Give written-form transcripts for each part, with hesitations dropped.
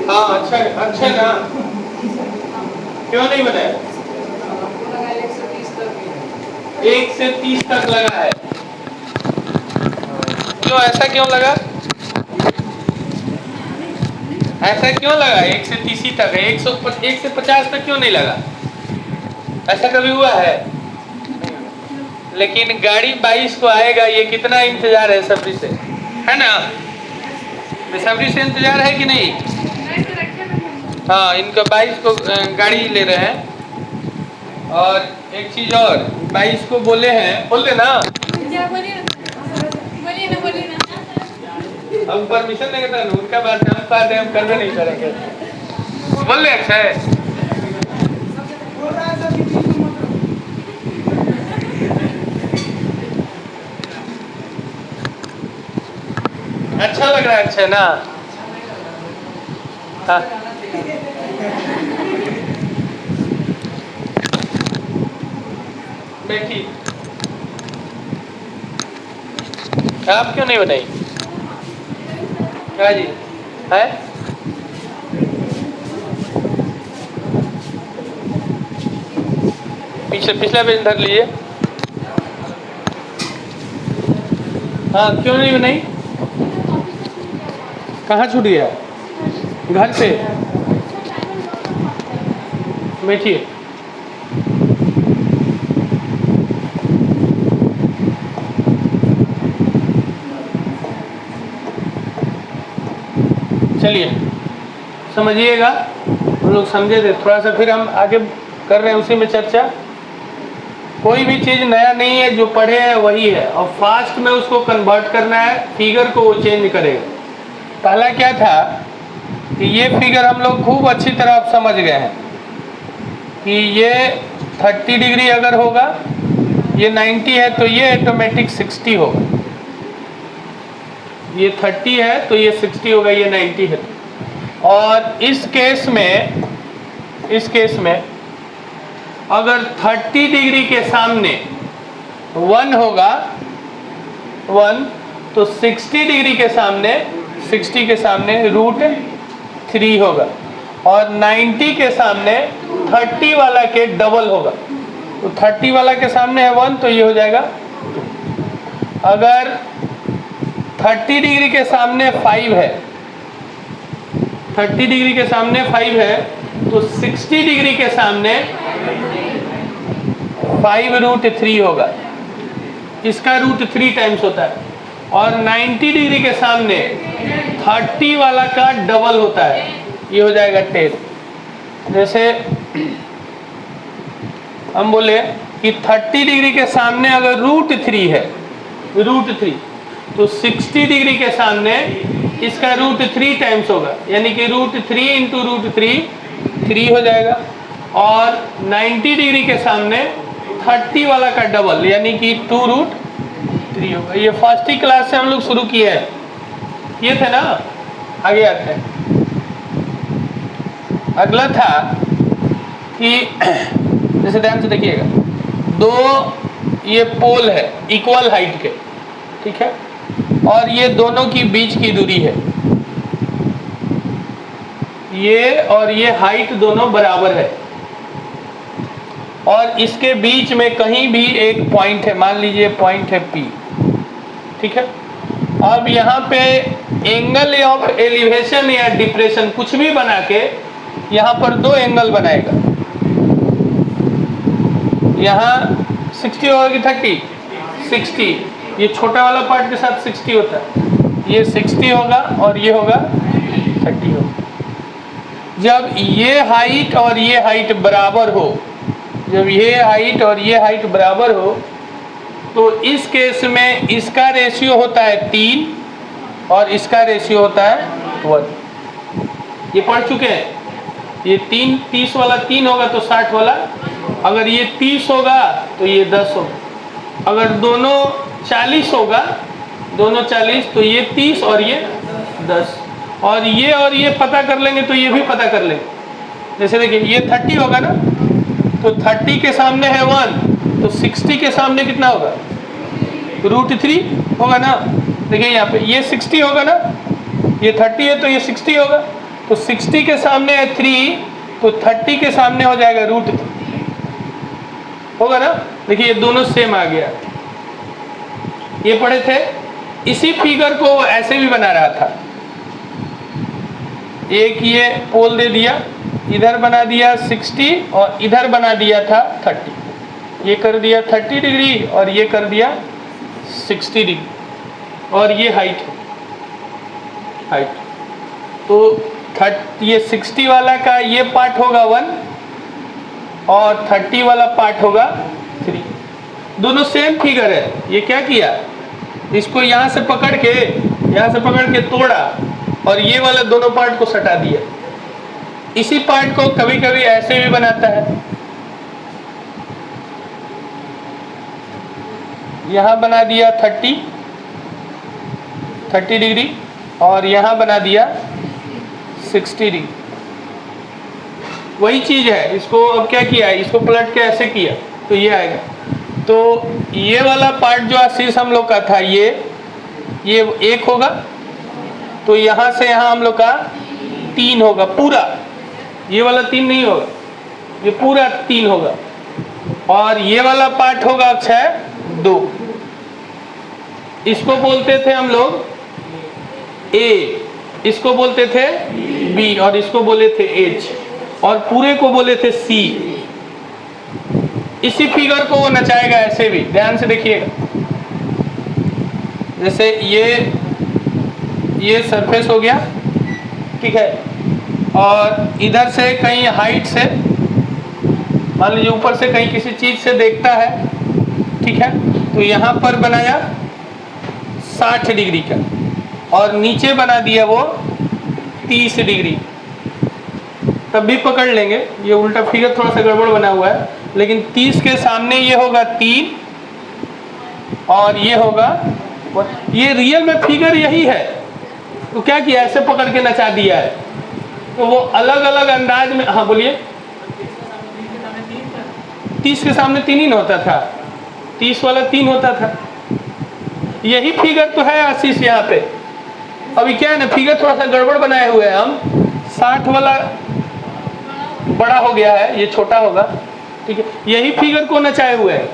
हाँ अच्छा अच्छा ना, क्यों नहीं बनाया? 1 से 30 तक लगा है। क्यों ऐसा क्यों लगा? ऐसा क्यों लगा? 1 से 30 ही तक है, 1 से 50 तक क्यों नहीं लगा? ऐसा कभी हुआ है? लेकिन गाड़ी 22 को आएगा, ये कितना इंतजार है सब्री से, है ना? बेसब्री से इंतजार है कि नहीं? हाँ, इनका 22 को गाड़ी ले रहे हैं। और एक चीज और, 22 को बोले हैं, बोल दे ना, हम परमिशन नहीं करते, उनका बात हम बात है, हम करवे नहीं करेंगे। बोल ले अच्छा है। अच्छा लग रहा है, अच्छा ना? हाँ बैठी, आप क्यों नहीं बनाई? हाँ जी है, पिछला पेज धर लीजिए। हाँ क्यों नहीं बनाई? कहाँ छूट गया? घर पे बैठिए। चलिए समझिएगा, हम लोग समझे थे थोड़ा सा, फिर हम आगे कर रहे हैं उसी में चर्चा। कोई भी चीज़ नया नहीं है, जो पढ़े हैं वही है, और फास्ट में उसको कन्वर्ट करना है, फिगर को वो चेंज करेगा। पहला क्या था कि ये फिगर हम लोग खूब अच्छी तरह आप समझ गए हैं कि ये 30 डिग्री अगर होगा, ये 90 है तो ये ऑटोमेटिक 60 होगा, ये 30 है तो ये 60 होगा, ये 90 है। और इस केस में अगर 30 डिग्री के सामने 1 होगा 1, तो 60 डिग्री के सामने 60 के सामने √3 होगा, और 90 के सामने 30 वाला के डबल होगा। तो 30 वाला के सामने है 1, तो ये हो जाएगा 2। अगर 30 डिग्री के सामने 5 है, 30 डिग्री के सामने 5 है, तो 60 डिग्री के सामने 5√3 होगा, इसका √3 टाइम्स होता है। और 90 डिग्री के सामने 30 वाला का डबल होता है, ये हो जाएगा 10। जैसे हम बोले कि 30 डिग्री के सामने अगर √3 है, √3, तो 60 डिग्री के सामने इसका √3 टाइम्स होगा, यानी कि √3 इंटू √3 3 हो जाएगा। और 90 डिग्री के सामने 30 वाला का डबल, यानी कि 2√3 होगा। ये फर्स्ट ही क्लास से हम लोग शुरू किए हैं, ये थे ना। आगे आते हैं, अगला था कि जैसे ध्यान से देखिएगा, 2 ये पोल है इक्वल हाइट के, ठीक है, और ये दोनों की बीच की दूरी है, ये और ये हाइट दोनों बराबर है, और इसके बीच में कहीं भी एक पॉइंट है, मान लीजिए पॉइंट है P, ठीक है। अब यहाँ पे एंगल ऑफ एलिवेशन या डिप्रेशन कुछ भी बना के यहाँ पर 2 एंगल बनाएगा। यहाँ 60 होगा कि 30? 60, ये छोटा वाला पार्ट के साथ 60 होता है, ये 60 होगा और ये होगा 30 होगा। जब ये हाइट और ये हाइट बराबर हो, जब ये हाइट और ये हाइट बराबर हो, तो इस केस में इसका रेशियो होता है 3 और इसका रेशियो होता है 1। ये पढ़ चुके हैं, ये 30 वाला 3 होगा तो 60 वाला, अगर ये 30 होगा तो ये 10 होगा, अगर दोनों 40 होगा, दोनों 40 तो ये 30 और ये 10। और ये पता कर लेंगे तो ये भी पता कर लेंगे। जैसे देखिए ये 30 होगा ना, तो 30 के सामने है 1, तो 60 के सामने कितना होगा, √3 होगा ना। देखिए यहाँ पे ये 60 होगा ना, ये 30 है तो ये 60 होगा, तो 60 के सामने है 3, तो 30 के सामने हो जाएगा √3 होगा ना। देखिए ये दोनों सेम आ गया। ये पढ़े थे। इसी फिगर को ऐसे भी बना रहा था, एक ये पोल दे दिया, इधर बना दिया 60 और इधर बना दिया था 30। ये कर दिया 30 डिग्री और ये कर दिया 60 डिग्री, और ये हाइट है, तो ये 60 वाला का ये पार्ट होगा 1 और 30 वाला पार्ट होगा 3। दोनों सेम फिगर है। ये क्या किया, इसको यहाँ से पकड़ के तोड़ा और ये वाले दोनों पार्ट को सटा दिया। इसी पार्ट को कभी कभी ऐसे भी बनाता है, यहाँ बना दिया 30 डिग्री और यहाँ बना दिया 60 डिग्री। वही चीज है। इसको अब क्या किया, इसको पलट के ऐसे किया तो ये आएगा। तो ये वाला पार्ट जो आशीष हम लोग का था, ये 1 होगा, तो यहाँ से यहाँ हम लोग का 3 होगा पूरा। ये वाला 3 नहीं होगा, ये पूरा 3 होगा। और ये वाला पार्ट होगा अक्षय 2। इसको बोलते थे हम लोग A, इसको बोलते थे B और इसको बोले थे H और पूरे को बोले थे C। इसी फिगर को वो नचाएगा ऐसे भी, ध्यान से देखिएगा। जैसे ये सरफेस हो गया, ठीक है, और इधर से कहीं हाइट से, मान लीजिए ऊपर से कहीं किसी चीज से देखता है, ठीक है, तो यहाँ पर बनाया 60 डिग्री का और नीचे बना दिया वो 30 डिग्री। तब भी पकड़ लेंगे, ये उल्टा फिगर थोड़ा सा गड़बड़ बना हुआ है, लेकिन 30 के सामने ये होगा 3 और ये होगा, ये रियल में फिगर यही है। तो क्या किया, ऐसे पकड़ के नचा दिया है। तो वो अलग अलग अंदाज में, हाँ बोलिए। 30 के सामने 3 ही न होता था, 30 वाला 3 होता था। यही फिगर तो है आशीष यहाँ पे। अभी क्या है ना, फिगर थोड़ा सा गड़बड़ बनाए हुए हैं हम। 60 वाला बड़ा हो गया है, ये छोटा होगा, ठीक है। यही फिगर को नचाए हुए हैं।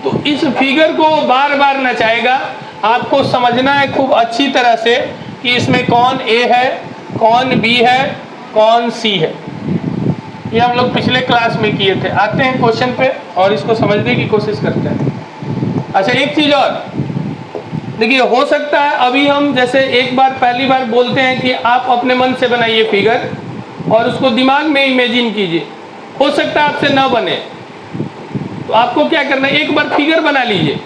तो इस फिगर को बार बार नचाएगा। आपको समझना है खूब अच्छी तरह से कि इसमें कौन A है, कौन B है, कौन C है। ये हम लोग पिछले क्लास में किए थे। आते हैं क्वेश्चन पे और इसको समझने की कोशिश करते हैं। अच्छा, एक चीज और देखिए, हो सकता है अभी हम जैसे एक बार पहली बार बोलते हैं कि आप अपने मन से बनाइए फिगर और उसको दिमाग में इमेजिन कीजिए। हो सकता है आपसे ना बने, तो आपको क्या करना है, एक बार फिगर बना लीजिए।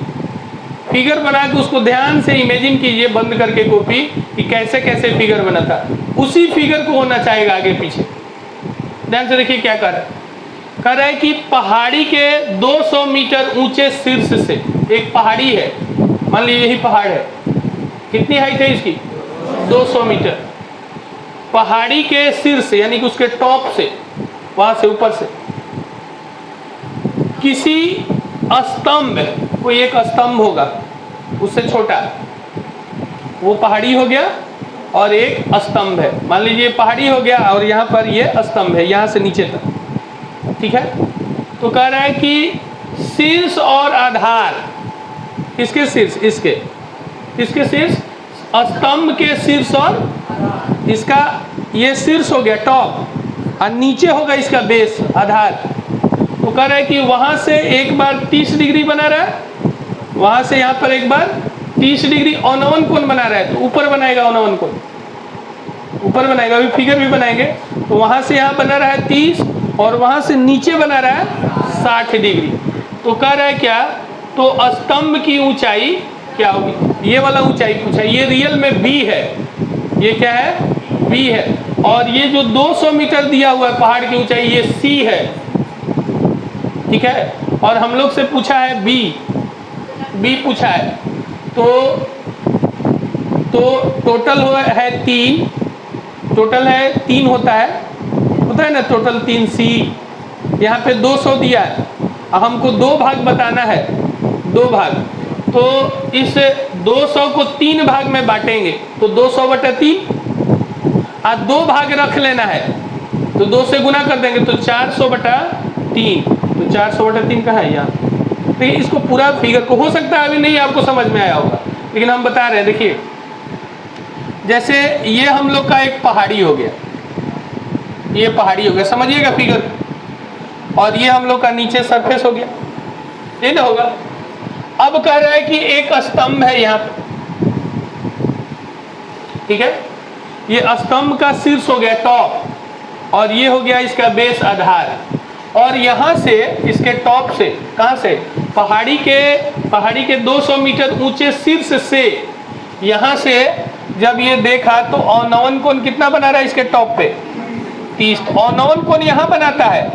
फिगर बना के उसको ध्यान से इमेजिन कीजिए बंद करके कॉपी, कि कैसे कैसे फिगर बना था। उसी फिगर को होना चाहेगा आगे पीछे। ध्यान से देखिए क्या कह रहा है कि पहाड़ी के 200 मीटर ऊंचे शीर्ष से, एक पहाड़ी है, मान लीजिए यही पहाड़ है, कितनी हाइट है इसकी, 200 मीटर। पहाड़ी के शीर्ष यानी कि उसके टॉप से, वहां से ऊपर से किसी स्तंभ, कोई एक स्तंभ होगा उससे छोटा, वो पहाड़ी हो गया और एक स्तंभ है। मान लीजिए पहाड़ी हो गया और यहाँ पर ये स्तंभ है, यहाँ से नीचे तक, ठीक है। तो कह रहा है कि शीर्ष और आधार, किसके शीर्ष, इसके शीर्ष, स्तंभ के शीर्ष, और इसका ये शीर्ष हो गया टॉप, और नीचे होगा इसका बेस, आधार। तो कह रहा है कि वहां से एक बार 30 डिग्री बना रहा है, वहां से यहाँ पर एक बार 30 डिग्री औनवन कोण बना रहा है, तो ऊपर बनाएगा औनवन कोण, ऊपर बनाएगा। अभी फिगर भी बनाएंगे। तो वहां से यहाँ बना रहा है 30 और वहां से नीचे बना रहा है 60 डिग्री। तो कह रहा है क्या, तो स्तंभ की ऊंचाई क्या होगी, ये वाला ऊंचाई पूछा। ये रियल में B है, ये क्या है, B है। और ये जो 200 मीटर दिया हुआ है पहाड़ की ऊंचाई, ये C है, ठीक है। और हम लोग से पूछा है B पूछा है। तो तो टोटल है 3, टोटल है 3 होता है ना, टोटल 3 सी। यहाँ पे 200 दिया है, अब हमको 2 भाग बताना है, 2 भाग। तो इस 200 को 3 भाग में बांटेंगे, तो 200/3 और 2 भाग रख लेना है, तो 2 से गुना कर देंगे तो 400/3। तो 400/3 कहाँ है? यहाँ। देखिए इसको पूरा फिगर को, हो सकता है अभी नहीं आपको समझ में आया होगा, लेकिन हम बता रहे हैं। देखिए जैसे ये हम लोग का एक पहाड़ी हो गया, ये पहाड़ी हो गया, समझिएगा फिगर। और ये हम लोग का नीचे सरफेस हो गया, ये ना होगा। अब कह रहा है कि एक स्तंभ है यहाँ पे, ठीक है, ये स्तंभ का शीर्ष हो गया टॉप, और ये हो गया इसका बेस आधार। और यहाँ से इसके टॉप से, कहाँ से? पहाड़ी के 200 मीटर ऊंचे शीर्ष से, यहाँ से जब ये देखा तो औनवन कोण कितना बना रहा है इसके टॉप पे? 30। औनवन कोण यहाँ बनाता है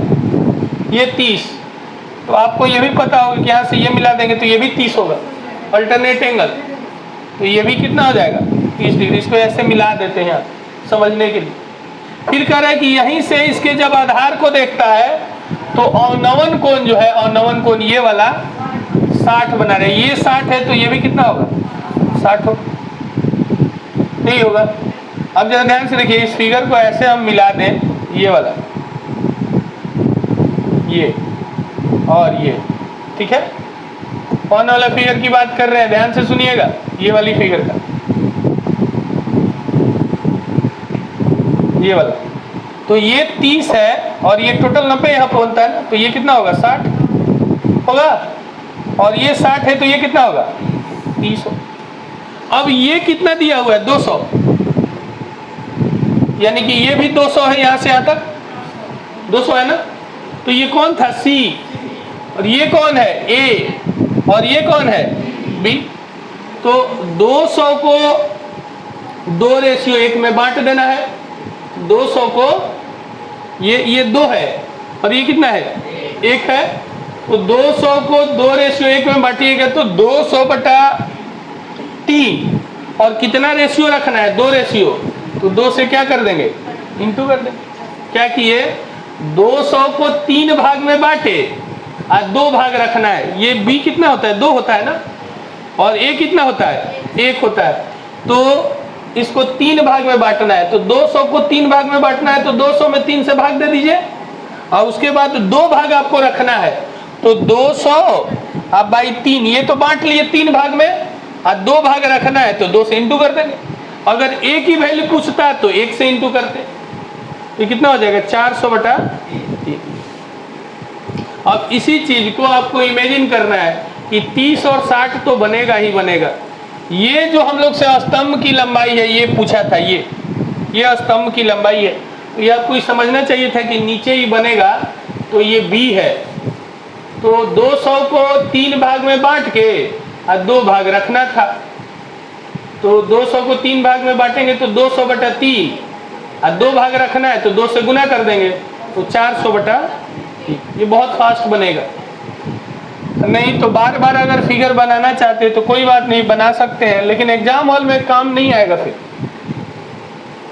ये 30। तो आपको ये भी पता होगा कि यहाँ से ये मिला देंगे तो ये भी 30 होगा, अल्टरनेट एंगल। तो ये भी कितना हो जाएगा? 30 डिग्री। इसको ऐसे मिला देते हैं यहाँ समझने के लिए। फिर कह रहा है कि यहीं से इसके जब आधार को देखता है तो औनवन कोण जो है, औनवन कोण ये वाला 60 बना रहे, ये 60 है तो ये भी कितना होगा? 60 होगा, नहीं होगा। अब जरा ध्यान से देखिए, इस फिगर को ऐसे हम मिला दें, ये वाला, ये और ये, ठीक है। कौन वाला फिगर की बात कर रहे हैं? ध्यान से सुनिएगा, ये वाली फिगर का, ये वाला। तो ये 30 है और ये टोटल 90 यहाँ पहुंचता है, तो ये कितना होगा? 60 होगा। और ये 60 है तो ये कितना होगा? 30 होगा। अब ये कितना दिया हुआ है? 200, यानी कि ये भी 200 है, यहाँ से यहाँ तक 200 है ना। तो ये कौन था? C, और ये कौन है? A, और ये कौन है? B। तो 200 को 2:1 में बांट देना है। 200 को ये 2 है और ये कितना है? 1 है। तो 200 को 2:1 में बांटिएगा तो 200/3। और कितना रेशियो रखना है? 2 रेशियो। तो 2 से क्या कर देंगे? इंटू कर देंगे। क्या किए? 200 को 3 भाग में बांटे और 2 भाग रखना है। ये B कितना होता है? 2 होता है ना, और A कितना होता है? 1 होता है। तो इसको 3 भाग में बांटना है, तो 200 को 3 भाग में बांटना है, तो 200 में 3 से भाग दे दीजिए, और उसके बाद 2 भाग आपको रखना है। तो 200 अब बाई 3, ये तो बांट लिए 3 भाग में, और 2 भाग रखना है तो 2 से इंटू कर देंगे। अगर A की वैल्यू पूछता है तो 1 से इंटू करते, तो कितना हो जाएगा? 400/3। अब इसी चीज को आपको इमेजिन करना है कि 30 और 60 तो बनेगा ही बनेगा। ये जो हम लोग से स्तंभ की लंबाई है, ये पूछा था, ये स्तंभ की लंबाई है, तो ये आपको समझना चाहिए था कि नीचे ही बनेगा। तो ये B है, तो 200 को 3 भाग में बांट के और 2 भाग रखना था। तो 200 को 3 भाग में बांटेंगे तो 200/3, और 2 भाग रखना है तो 2 से गुना कर देंगे, तो 400/3। ये बहुत फास्ट बनेगा। नहीं तो बार बार अगर फिगर बनाना चाहते तो कोई बात नहीं, बना सकते हैं, लेकिन एग्जाम हॉल में काम नहीं आएगा फिर।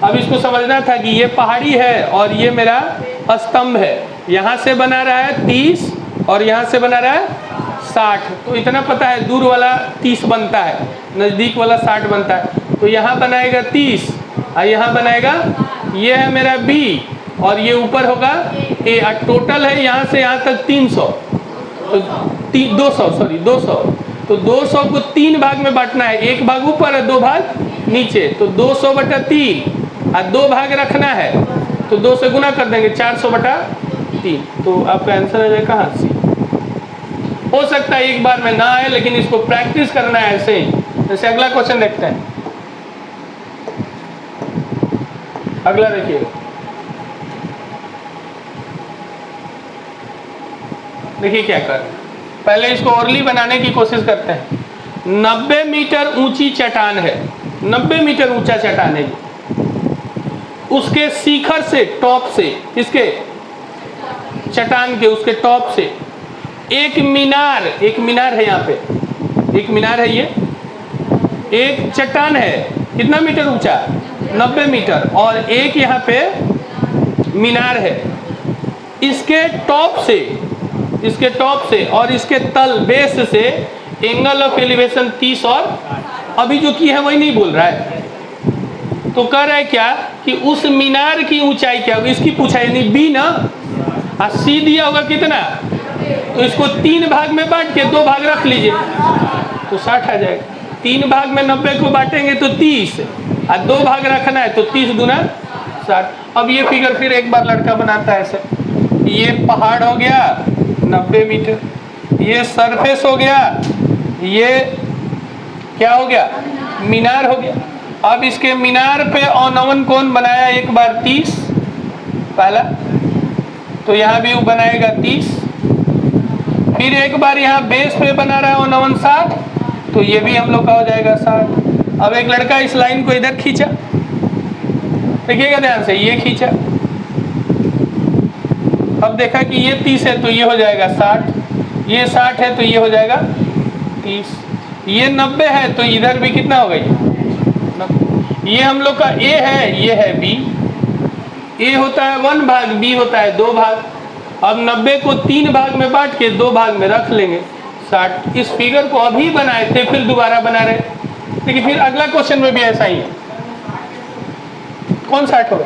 अब इसको समझना था कि ये पहाड़ी है और ये मेरा स्तंभ है। यहाँ से बना रहा है 30 और यहाँ से बना रहा है 60। तो इतना पता है, दूर वाला 30 बनता है, नज़दीक वाला 60 बनता है। तो यहाँ बनाएगा 30 और यहाँ बनाएगा, ये है मेरा B और ये ऊपर होगा A। टोटल है यहाँ से यहाँ तक 300, तो 200। तो 200 को 3 भाग में बांटना है, 1 भाग ऊपर है, 2 भाग नीचे। तो 200/3 और 2 भाग रखना है, तो 2 से गुना कर देंगे, 400/3। तो आपका आंसर आ जाएगा कहाँ? C। हो सकता है एक बार में ना आए, लेकिन इसको प्रैक्टिस करना है ऐसे ही। जैसे अगला क्वेश्चन देखते हैं। अगला देखिए, देखिए क्या कर, पहले इसको ओरली बनाने की कोशिश करते हैं। 90 मीटर ऊंची चट्टान है, 90 मीटर ऊंचा चट्टान है। उसके शिखर से, टॉप से, किसके? चट्टान के, उसके टॉप से एक मीनार है यहाँ पे, एक मीनार है, ये एक चट्टान है, कितना मीटर ऊंचा? 90 मीटर। और एक यहाँ पे मीनार है, इसके टॉप से और इसके तल बेस से एंगल ऑफ एलिवेशन 30 और अभी जो की है वही नहीं बोल रहा है। तो कह रहा है क्या कि उस मीनार की ऊंचाई क्या होगी, इसकी पूछा, यानी बी ना, और सी दिया होगा कितना, तो इसको 3 भाग में बांट के 2 भाग रख लीजिए तो 60 आ जाएगा। 3 भाग में 90 को बांटेंगे तो 30, और 2 भाग रखना है तो 30 गुना 60। अब ये फिगर फिर एक बार लड़का बनाता है ऐसे, ये पहाड़ हो गया 90 मीटर, ये सरफेस हो गया, ये क्या हो गया, मीनार हो गया। अब इसके मीनार पे औनवन कोण बनाया एक बार 30 पहला, तो यहाँ भी वो बनाएगा 30, फिर एक बार यहाँ बेस पे बना रहा है औनवन 60, तो ये भी हम लोग का हो जाएगा 60। अब एक लड़का इस लाइन को इधर खींचा, देखिएगा ध्यान से, ये खींचा, अब देखा कि ये 30 है तो ये हो जाएगा 60, ये 60 है तो ये हो जाएगा 30, ये 90 है तो इधर भी कितना होगा, ये हम लोग का ए है, ये है बी, ए होता है 1 भाग, बी होता है 2 भाग। अब 90 को 3 भाग में बांट के 2 भाग में रख लेंगे 60। इस फिगर को अभी बनाए थे फिर दोबारा बना रहे, लेकिन फिर अगला क्वेश्चन में भी ऐसा ही है। कौन 60 होगा?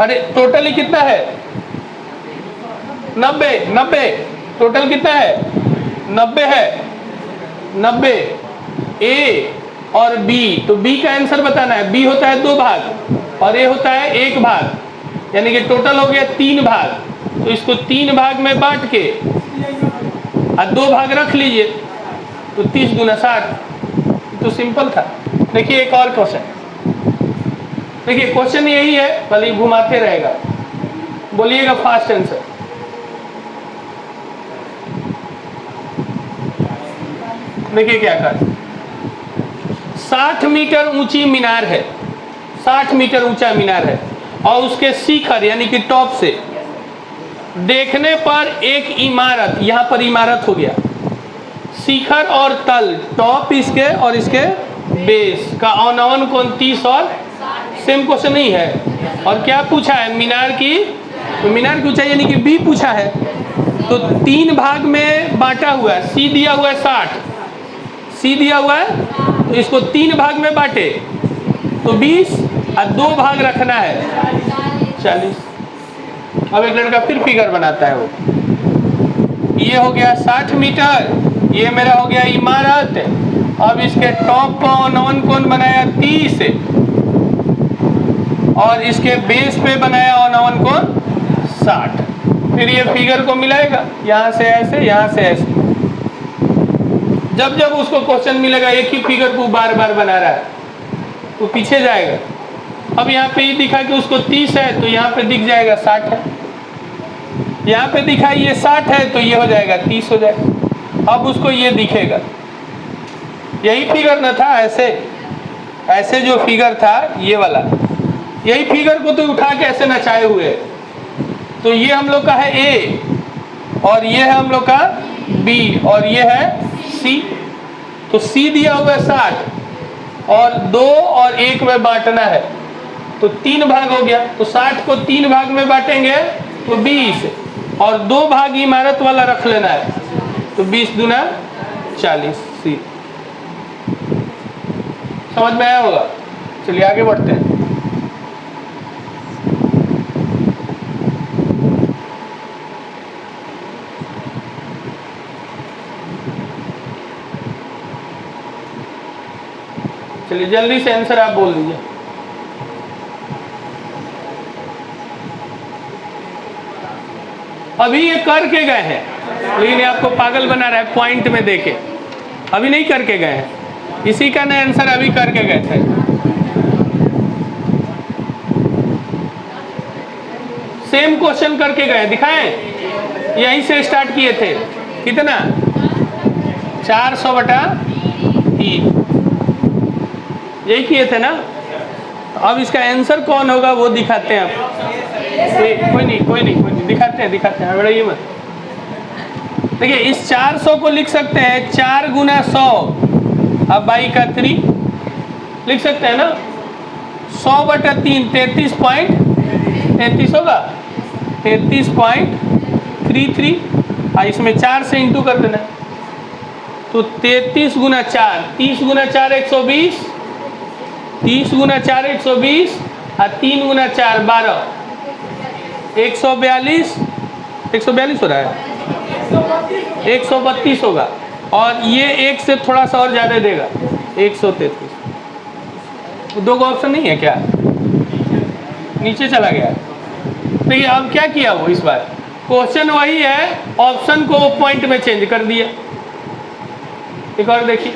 अरे टोटली कितना है, 90 टोटल कितना है, 90 है, 90 ए और बी, तो बी का आंसर बताना है। बी होता है 2 भाग और ए होता है 1 भाग, यानी कि टोटल हो गया 3 भाग। तो इसको 3 भाग में बांट के और 2 भाग रख लीजिए तो 30 गुना 60। तो सिंपल था। देखिए एक और क्वेश्चन, देखिए क्वेश्चन यही है, भले घुमाते रहेगा, बोलिएगा फास्ट आंसर। देखिए क्या कर, 60 मीटर ऊंची मीनार है, 60 मीटर ऊंचा मीनार है, और उसके शिखर यानी कि टॉप से देखने पर एक इमारत, यहां पर इमारत हो गया, शिखर और तल, टॉप इसके और इसके बेस का औनवन कोण 30 और सेम क्वेश्चन नहीं है। और क्या पूछा है, मीनार की, तो मीनार की ऊंचाई यानी कि बी पूछा है। तो 3 भाग में बांटा हुआ है, सी दिया हुआ है 60, सी दिया हुआ है, तो इसको 3 भाग में बांटे तो 20 और 2 भाग रखना है 40। अब एक लड़का फिर फिगर बनाता है, वो ये हो गया 60 मीटर, ये मेरा हो गया इमारत। अब इसके टॉप पर औनवन कोण बनाया 30 और इसके बेस पे बनाया औनवन कोण 60। फिर ये फिगर को मिलाएगा, यहाँ से ऐसे, यहाँ से ऐसे। जब जब उसको क्वेश्चन मिलेगा एक ही फिगर को बार बार बना रहा है तो पीछे जाएगा। अब यहाँ पे ये दिखा कि उसको 30 है तो यहाँ पे दिख जाएगा 60 है, यहाँ पे दिखा ये 60 है तो ये हो जाएगा 30 हो जाएगा। अब उसको ये दिखेगा, यही फिगर न था, ऐसे ऐसे जो फिगर था ये वाला, यही फिगर को तो उठा के ऐसे नचाए हुए। तो ये हम लोग का है ए और ये है हम लोग का बी और ये है सी। तो सी दिया हुआ है 60 और 2 और 1 में बांटना है तो 3 भाग हो गया। तो 60 को 3 भाग में बांटेंगे तो 20 और 2 भाग इमारत वाला रख लेना है तो 20 दूना 40 सी। समझ में आया होगा? चलिए आगे बढ़ते हैं। चलिए जल्दी से आंसर आप बोल दीजिए। अभी ये करके गए हैं लेकिन ये आपको पागल बना रहा है पॉइंट में देके, अभी नहीं करके गए हैं, इसी का ना आंसर अभी करके गए थे। सेम क्वेश्चन करके गए, दिखाएं, यहीं से स्टार्ट किए थे। कितना? 400/3 यही किए थे ना। अब इसका आंसर कौन होगा वो दिखाते हैं आप। कोई नहीं दिखाते हैं बड़ा ये मत। देखिए इस 400 को लिख सकते हैं 4 गुना 100, अब बाई का 3 लिख सकते हैं ना, 100/3 33 होगा, 33.33। इसमें 4 से इंटू कर देना, तो 33 × 4, 30 × 4 120, 30 × 4 120 और 3 × 4 12, 142 हो रहा है, 132 होगा। और ये एक से थोड़ा सा और ज़्यादा देगा, 133। दो का ऑप्शन नहीं है क्या, नीचे चला गया। तो ये अब क्या किया वो, इस बार क्वेश्चन वही है, ऑप्शन को पॉइंट में चेंज कर दिया। एक और देखिए,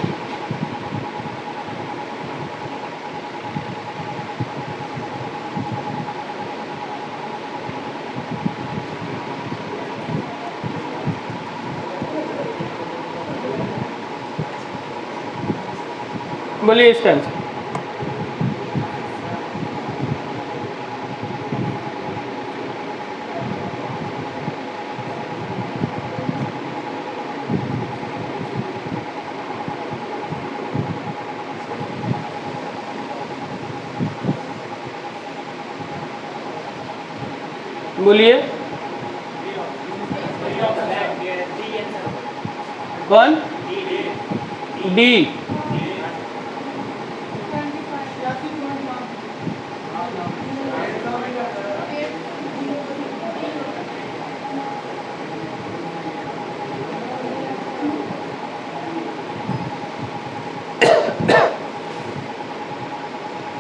बोलिए इसका आंसर। बोलिए कौन, डी।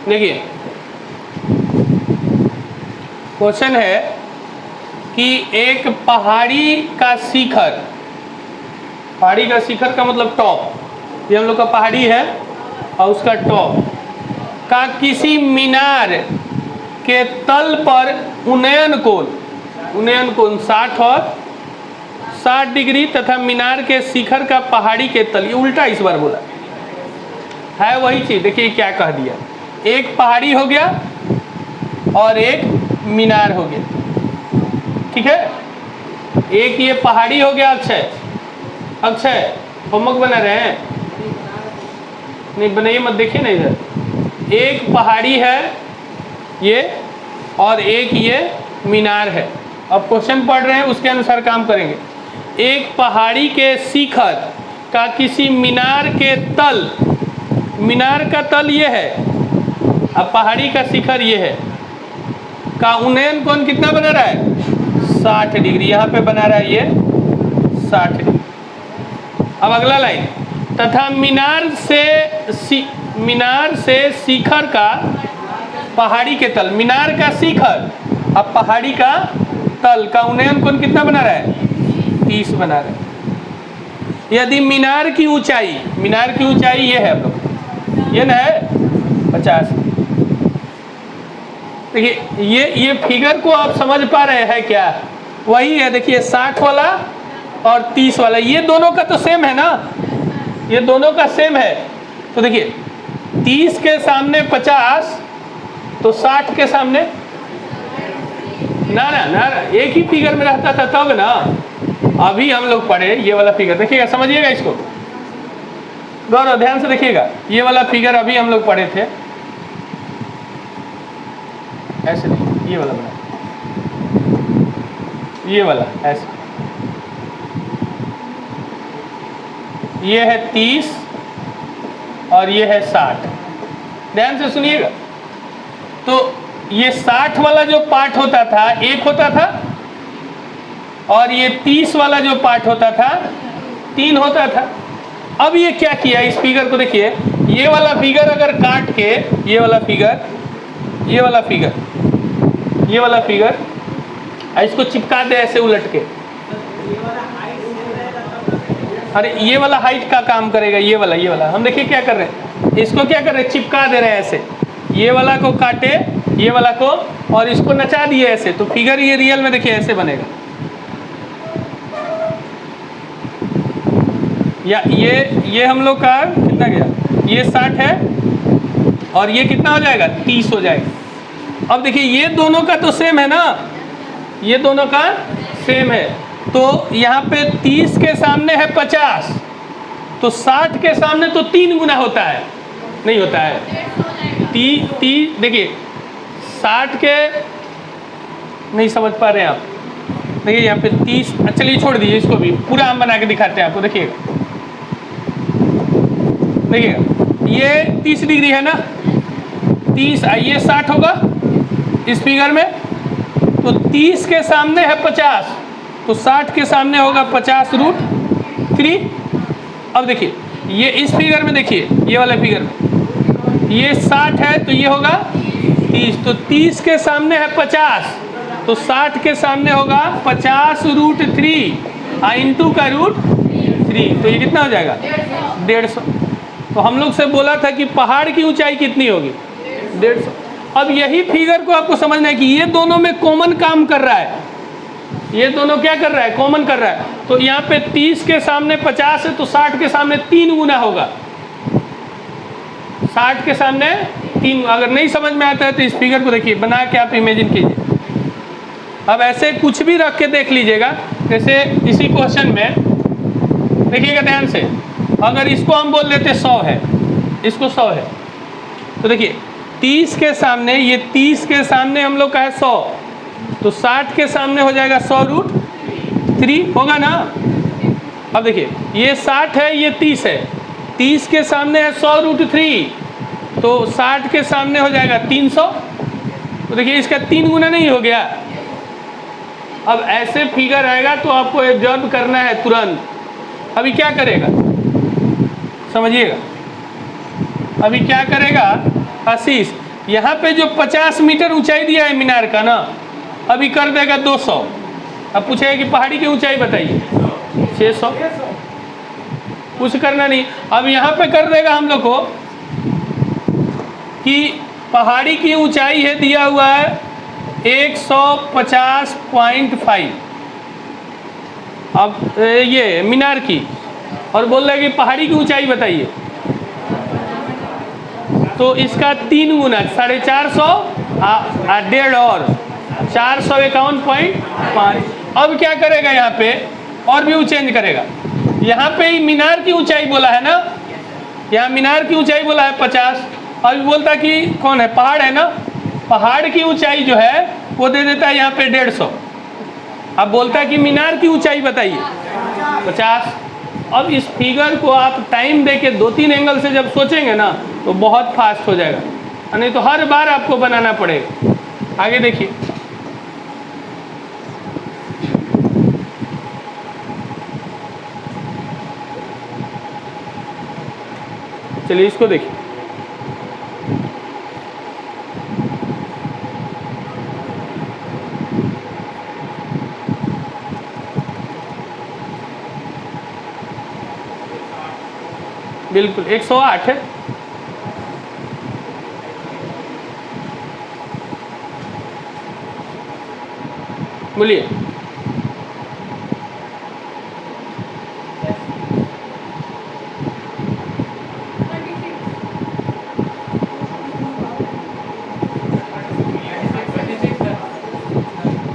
देखिए क्वेश्चन है कि एक पहाड़ी का शिखर, पहाड़ी का शिखर का मतलब टॉप, ये हम लोग का पहाड़ी है और उसका टॉप का किसी मीनार के तल पर उन्नयन कोण 60 और 60 डिग्री तथा मीनार के शिखर का पहाड़ी के तल, ये उल्टा इस बार बोला है वही चीज। देखिए क्या कह दिया, एक पहाड़ी हो गया और एक मीनार हो गया, ठीक है। एक ये पहाड़ी हो गया, अक्षय होमवर्क बना रहे हैं, नहीं बनाइए मत, देखिए ना इधर, एक पहाड़ी है ये और एक ये मीनार है। अब क्वेश्चन पढ़ रहे हैं उसके अनुसार काम करेंगे। एक पहाड़ी के शिखर का किसी मीनार के तल, मीनार का तल ये है, अब पहाड़ी का शिखर ये है, का उन्नयन कोण कितना बना रहा है, 60 डिग्री, यहाँ पे बना रहा है ये 60 डिग्री। अब अगला लाइन, तथा मीनार से शिखर का, पहाड़ी के तल, मीनार का शिखर अब पहाड़ी का तल का उन्नयन कोण कितना बना रहा है, 30 बना रहा है। यदि मीनार की ऊंचाई ये है हम लोग, ये ना है 50। देखिए ये फिगर को आप समझ पा रहे हैं क्या, वही है। देखिए 60 वाला और 30 वाला, ये दोनों का तो सेम है ना, ये दोनों का सेम है। तो देखिए 30 के सामने 50 तो 60 के सामने ना, एक ही फिगर में रहता था तब ना। अभी हम लोग पढ़े ये वाला फिगर, देखिएगा, समझिएगा इसको, गौरव ध्यान से देखिएगा, ये वाला फिगर अभी हम लोग पढ़े थे, ऐसे नहीं, ये वाला बना, ये वाला ऐसे, ये है 30 और ये है 60। ध्यान से सुनिएगा, तो ये 60 वाला जो पार्ट होता था एक होता था और ये 30 वाला जो पार्ट होता था 3 होता था। अब ये क्या किया, इस फिगर को देखिए, ये वाला फिगर अगर काट के, ये वाला फिगर इसको चिपका दे ऐसे उलट के, अरे ये वाला हाइट का काम करेगा, ये वाला हम देखिए क्या कर रहे हैं, इसको क्या कर रहे हैं, चिपका दे रहे हैं ऐसे, ये वाला को काटे, ये वाला को, और इसको नचा दिए ऐसे, तो फिगर ये रियल में देखिए ऐसे बनेगा। या ये हम लोग का कितना गया, ये 60 है और ये कितना हो जाएगा, 30 हो जाएगा। अब देखिए ये दोनों का तो सेम है ना, ये दोनों का सेम है, तो यहाँ पे 30 के सामने है 50, तो 60 के सामने तो 3 गुना होता है, नहीं होता है। देखिए 60 के नहीं समझ पा रहे हैं आप। देखिए यहाँ पे 30, चलिए छोड़ दीजिए इसको भी, पूरा हम बना के दिखाते हैं आपको। देखिएगा ये 30 डिग्री है ना, 30 ये 60 होगा इस फिगर में, तो 30 के सामने है 50, तो 60 के सामने होगा 50√3। अब देखिए ये इस फिगर में, देखिए ये वाला फिगर में ये 60 है तो ये होगा 30, तो 30 के सामने है 50, तो 60 के सामने होगा 50√3 इंटू का √3, तो ये कितना हो जाएगा 150। तो हम लोग से बोला था कि पहाड़ की ऊंचाई कितनी होगी 150। अब यही फिगर को आपको समझना है कि ये दोनों में कॉमन काम कर रहा है, ये दोनों क्या कर रहा है, कॉमन कर रहा है। तो यहाँ पे 30 के सामने 50 है तो 60 के सामने 3 गुना होगा, 60 के सामने 3। अगर नहीं समझ में आता है तो इस फिगर को देखिए, बना के आप इमेजिन कीजिए। अब ऐसे कुछ भी रख के देख लीजिएगा, जैसे इसी क्वेश्चन में देखिएगा ध्यान से, अगर इसको हम बोल लेते 100 है, इसको 100 है, तो देखिए 30 के सामने, ये 30 के सामने हम लोग का है 100, तो 60 के सामने हो जाएगा 100√3 होगा ना। अब देखिए ये 60 है, ये 30 है, 30 के सामने है 100√3, तो 60 के सामने हो जाएगा 300, तो देखिए इसका 3 गुना नहीं हो गया। अब ऐसे फिगर आएगा तो आपको ऑब्जर्व करना है तुरंत। अभी क्या करेगा समझिएगा, अभी क्या करेगा आशीष, यहाँ पे जो 50 मीटर ऊंचाई दिया है मीनार का ना, अभी कर देगा 200। अब पूछेगा कि पहाड़ी की ऊंचाई बताइए, 600। कुछ करना नहीं, अब यहाँ पे कर देगा हम लोग को कि पहाड़ी की ऊंचाई है दिया हुआ है 150.5, अब ये मीनार की, और बोल रहे हैं कि पहाड़ी की ऊंचाई बताइए, तो इसका 3 गुना 450 1.5 और 451.5। अब क्या करेगा यहाँ पे, और भी चेंज करेगा। यहाँ पे ही मीनार की ऊंचाई बोला है ना, यहाँ मीनार की ऊंचाई बोला है 50, अभी बोलता कि कौन है, पहाड़ है ना, पहाड़ की ऊंचाई जो है वो दे देता है यहाँ पे 150। अब बोलता है कि मीनार की ऊंचाई बताइए 50। अब इस फिगर को आप टाइम दे के 2-3 एंगल से जब सोचेंगे ना तो बहुत फास्ट हो जाएगा, नहीं तो हर बार आपको बनाना पड़ेगा। आगे देखिए, चलिए इसको देखिए। बिल्कुल 108 है। बोलिए।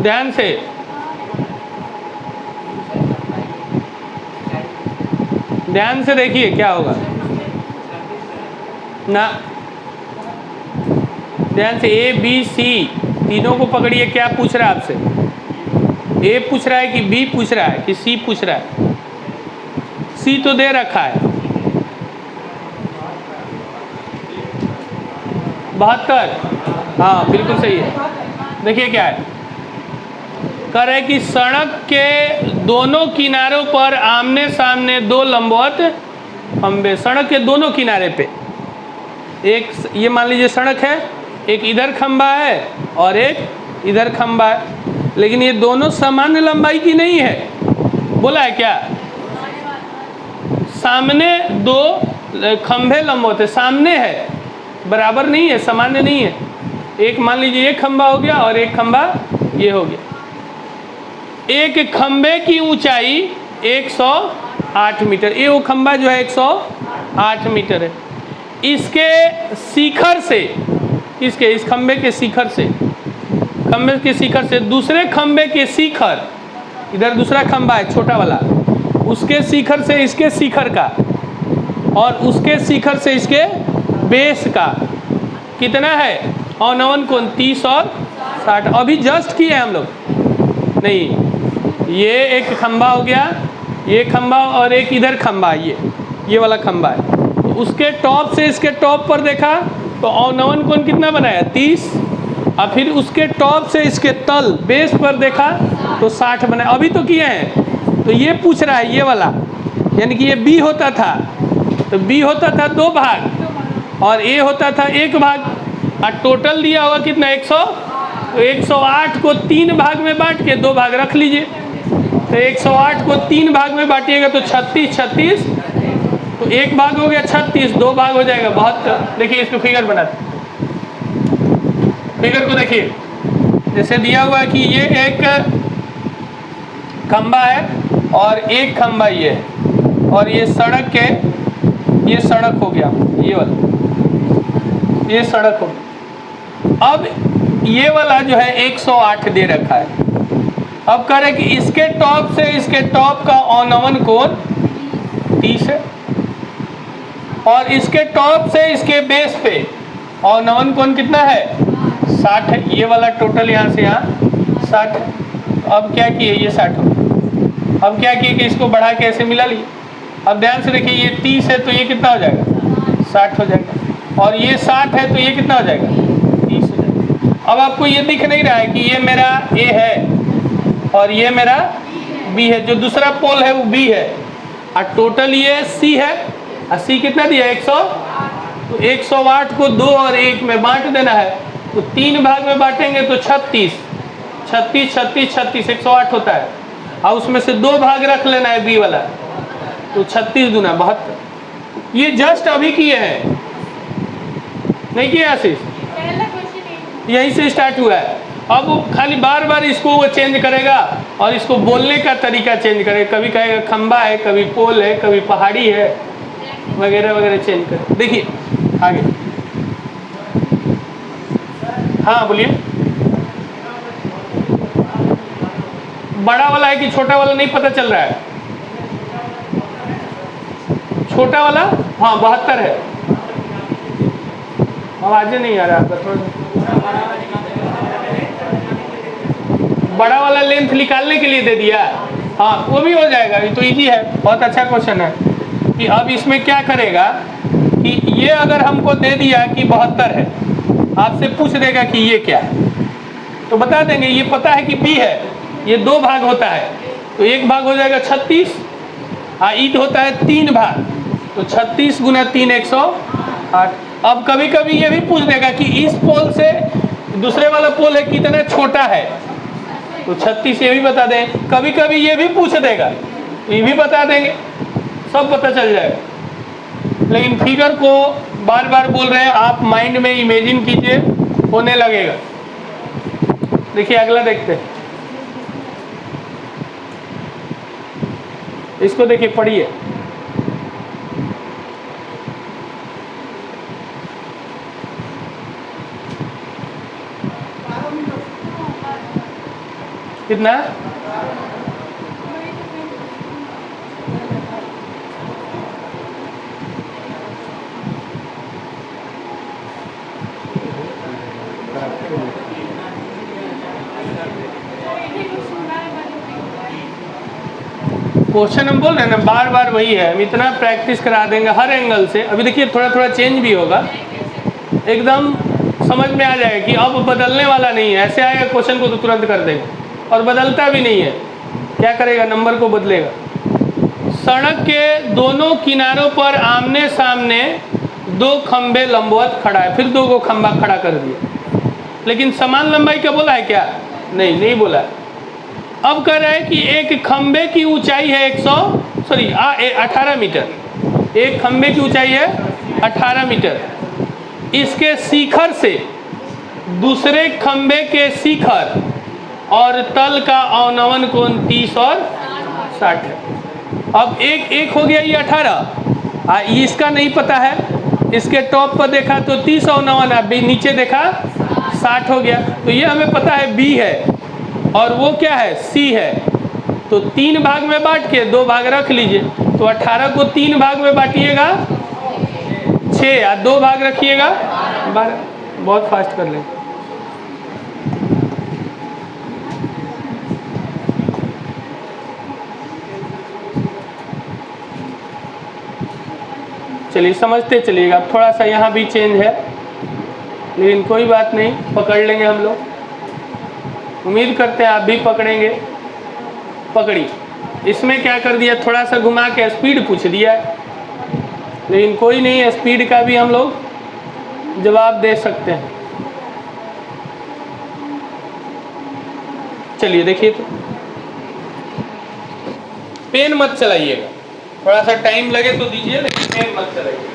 ध्यान से, ध्यान से देखिए क्या होगा ना, ध्यान से A B C तीनों को पकड़िए। क्या पूछ रहा है आपसे, A पूछ रहा है कि B पूछ रहा है कि C पूछ रहा है? C तो दे रखा है 72, हाँ बिल्कुल सही है। देखिए क्या है, कह रहे कि सड़क के दोनों किनारों पर आमने सामने 2 लंबवत खंबे, सड़क के दोनों किनारे पे एक, ये मान लीजिए सड़क है, एक इधर खंबा है और एक इधर खंबा है, लेकिन ये दोनों समान लंबाई की नहीं है। बोला है क्या, सामने 2 खंबे लंबवत है, सामने है, बराबर नहीं है, सामान्य नहीं है। एक मान लीजिए एक खंबा हो गया और एक खंबा ये हो गया। एक खंबे की ऊंचाई 108 मीटर, ये वो खंबा जो है 108 मीटर है। इसके शिखर से, इसके इस खंबे के शिखर से, खंबे के शिखर से दूसरे खंबे के शिखर, इधर दूसरा खंबा है छोटा वाला, उसके शिखर से इसके शिखर का, और उसके शिखर से इसके बेस का कितना है औनवन कोण 30 और 60। अभी जस्ट किए हम लोग नहीं, ये एक खंबा हो गया, ये खंबा और एक इधर खंबा, ये वाला खंबा है। तो उसके टॉप से इसके टॉप पर देखा तो औनवन कोण कितना बनाया 30, और फिर उसके टॉप से इसके तल बेस पर देखा तो 60 बनाया। अभी तो किए हैं। तो ये पूछ रहा है ये वाला, यानी कि ये बी होता था, तो बी होता था 2 भाग और ए होता था 1 भाग, और टोटल दिया होगा कितना 100। तो 108 को 3 भाग में बांट के 2 भाग रख लीजिए। तो 108 को 3 भाग में बांटिएगा तो 36 36, तो 1 भाग हो गया 36, 2 भाग हो जाएगा 72। देखिए इसको फिगर बनाते, फिगर को देखिए। जैसे दिया हुआ है कि ये एक खंबा है और एक खंबा ये है, और ये सड़क के, ये सड़क हो गया, ये वाला ये सड़क हो गया। अब ये वाला जो है 108 दे रखा है। अब कह रहे कि इसके टॉप से इसके टॉप का औनवन कोण 30 है, और इसके टॉप से इसके बेस पे औनवन कोण कितना है 60 है। ये वाला टोटल यहाँ से यहाँ 60 है। अब क्या किए, ये 60 हो। अब क्या किए कि इसको बढ़ा के ऐसे मिला लिए। अब ध्यान से देखिए, ये 30 है तो ये कितना हो जाएगा 60 हो जाएगा, और ये 60 है तो ये कितना हो जाएगा 30 हो जाएगा। अब आपको ये दिख नहीं रहा है कि ये मेरा ए है और ये मेरा बी है, जो दूसरा पोल है वो बी है, और टोटल ये सी है, और सी कितना दिया 100। तो 108 को 2 और 1 में बांट देना है, तो 3 भाग में बांटेंगे तो 36 36 36 36 108 होता है, और उसमें से 2 भाग रख लेना है बी वाला, तो 36 दूना 72। ये जस्ट अभी किए हैं, नहीं किए आशीष, यहीं से स्टार्ट हुआ है। अब वो खाली बार बार इसको वो चेंज करेगा और इसको बोलने का तरीका चेंज करेगा, कभी कहेगा खंबा है, कभी पोल है, कभी पहाड़ी है, वगैरह वगैरह चेंज करे। देखिए आगे, हाँ बोलिए। बड़ा वाला है कि छोटा वाला नहीं पता चल रहा है। छोटा वाला हाँ 72 है। आवाज नहीं आ रहा आपका थोड़ा। बड़ा वाला लेंथ निकालने के लिए दे दिया, हाँ वो भी हो जाएगा, ये तो इजी है, बहुत अच्छा क्वेश्चन है। कि अब इसमें क्या करेगा कि ये अगर हमको दे दिया कि 72 है, आपसे पूछ देगा कि ये क्या है, तो बता देंगे ये पता है कि बी है, ये 2 भाग होता है, तो 1 भाग हो जाएगा 36, ईट होता है 3 भाग, तो 36 गुना 3 108। अब कभी कभी ये भी पूछ देगा कि इस पोल से दूसरे वाला पोल है कितना छोटा है, तो 36 ये भी बता दें। कभी कभी ये भी पूछ देगा, ये भी बता देंगे, सब पता चल जाएगा। लेकिन फिगर को बार बार बोल रहे हैं, आप माइंड में इमेजिन कीजिए, होने लगेगा। देखिए अगला देखते हैं, इसको देखिए पढ़िए। कितना क्वेश्चन हम बोल रहे हैं ना, बार बार वही है, हम इतना प्रैक्टिस करा देंगे हर एंगल से। अभी देखिए थोड़ा थोड़ा चेंज भी होगा, एकदम समझ में आ जाएगा कि अब बदलने वाला नहीं है। ऐसे आएगा क्वेश्चन को तो तुरंत कर देगा, और बदलता भी नहीं है। क्या करेगा, नंबर को बदलेगा। सड़क के दोनों किनारों पर आमने सामने 2 खंबे लंबवत खड़ा है, फिर 2 को खंबा खड़ा कर दिया, लेकिन समान लंबाई का बोला है क्या, नहीं बोला है। अब कह रहा है कि एक खंबे की ऊंचाई है 18 मीटर। एक खंबे की ऊंचाई है 18 मीटर। इसके शिखर से दूसरे खंबे के शिखर और तल का औनवन कोण 30 और 60 है। अब एक हो गया, ये 18, इसका नहीं पता है। इसके टॉप पर देखा तो 30 और 89, नीचे देखा 60 हो गया। तो ये हमें पता है बी है, और वो क्या है सी है। तो 3 भाग में बांट के 2 भाग रख लीजिए। तो 18 को 3 भाग में बांटिएगा 6 और 2 भाग रखिएगा 12। बहुत फास्ट कर लें। चलिए समझते चलिएगा। थोड़ा सा यहाँ भी चेंज है, लेकिन कोई बात नहीं, पकड़ लेंगे हम लोग। उम्मीद करते हैं आप भी पकड़ेंगे। पकड़ी। इसमें क्या कर दिया, थोड़ा सा घुमा के स्पीड पूछ दिया, लेकिन कोई नहीं, स्पीड का भी हम लोग जवाब दे सकते हैं। चलिए देखिए, तो पेन मत चलाइएगा, थोड़ा सा टाइम लगे तो दीजिए, लेकिन पेन मत चलाइए।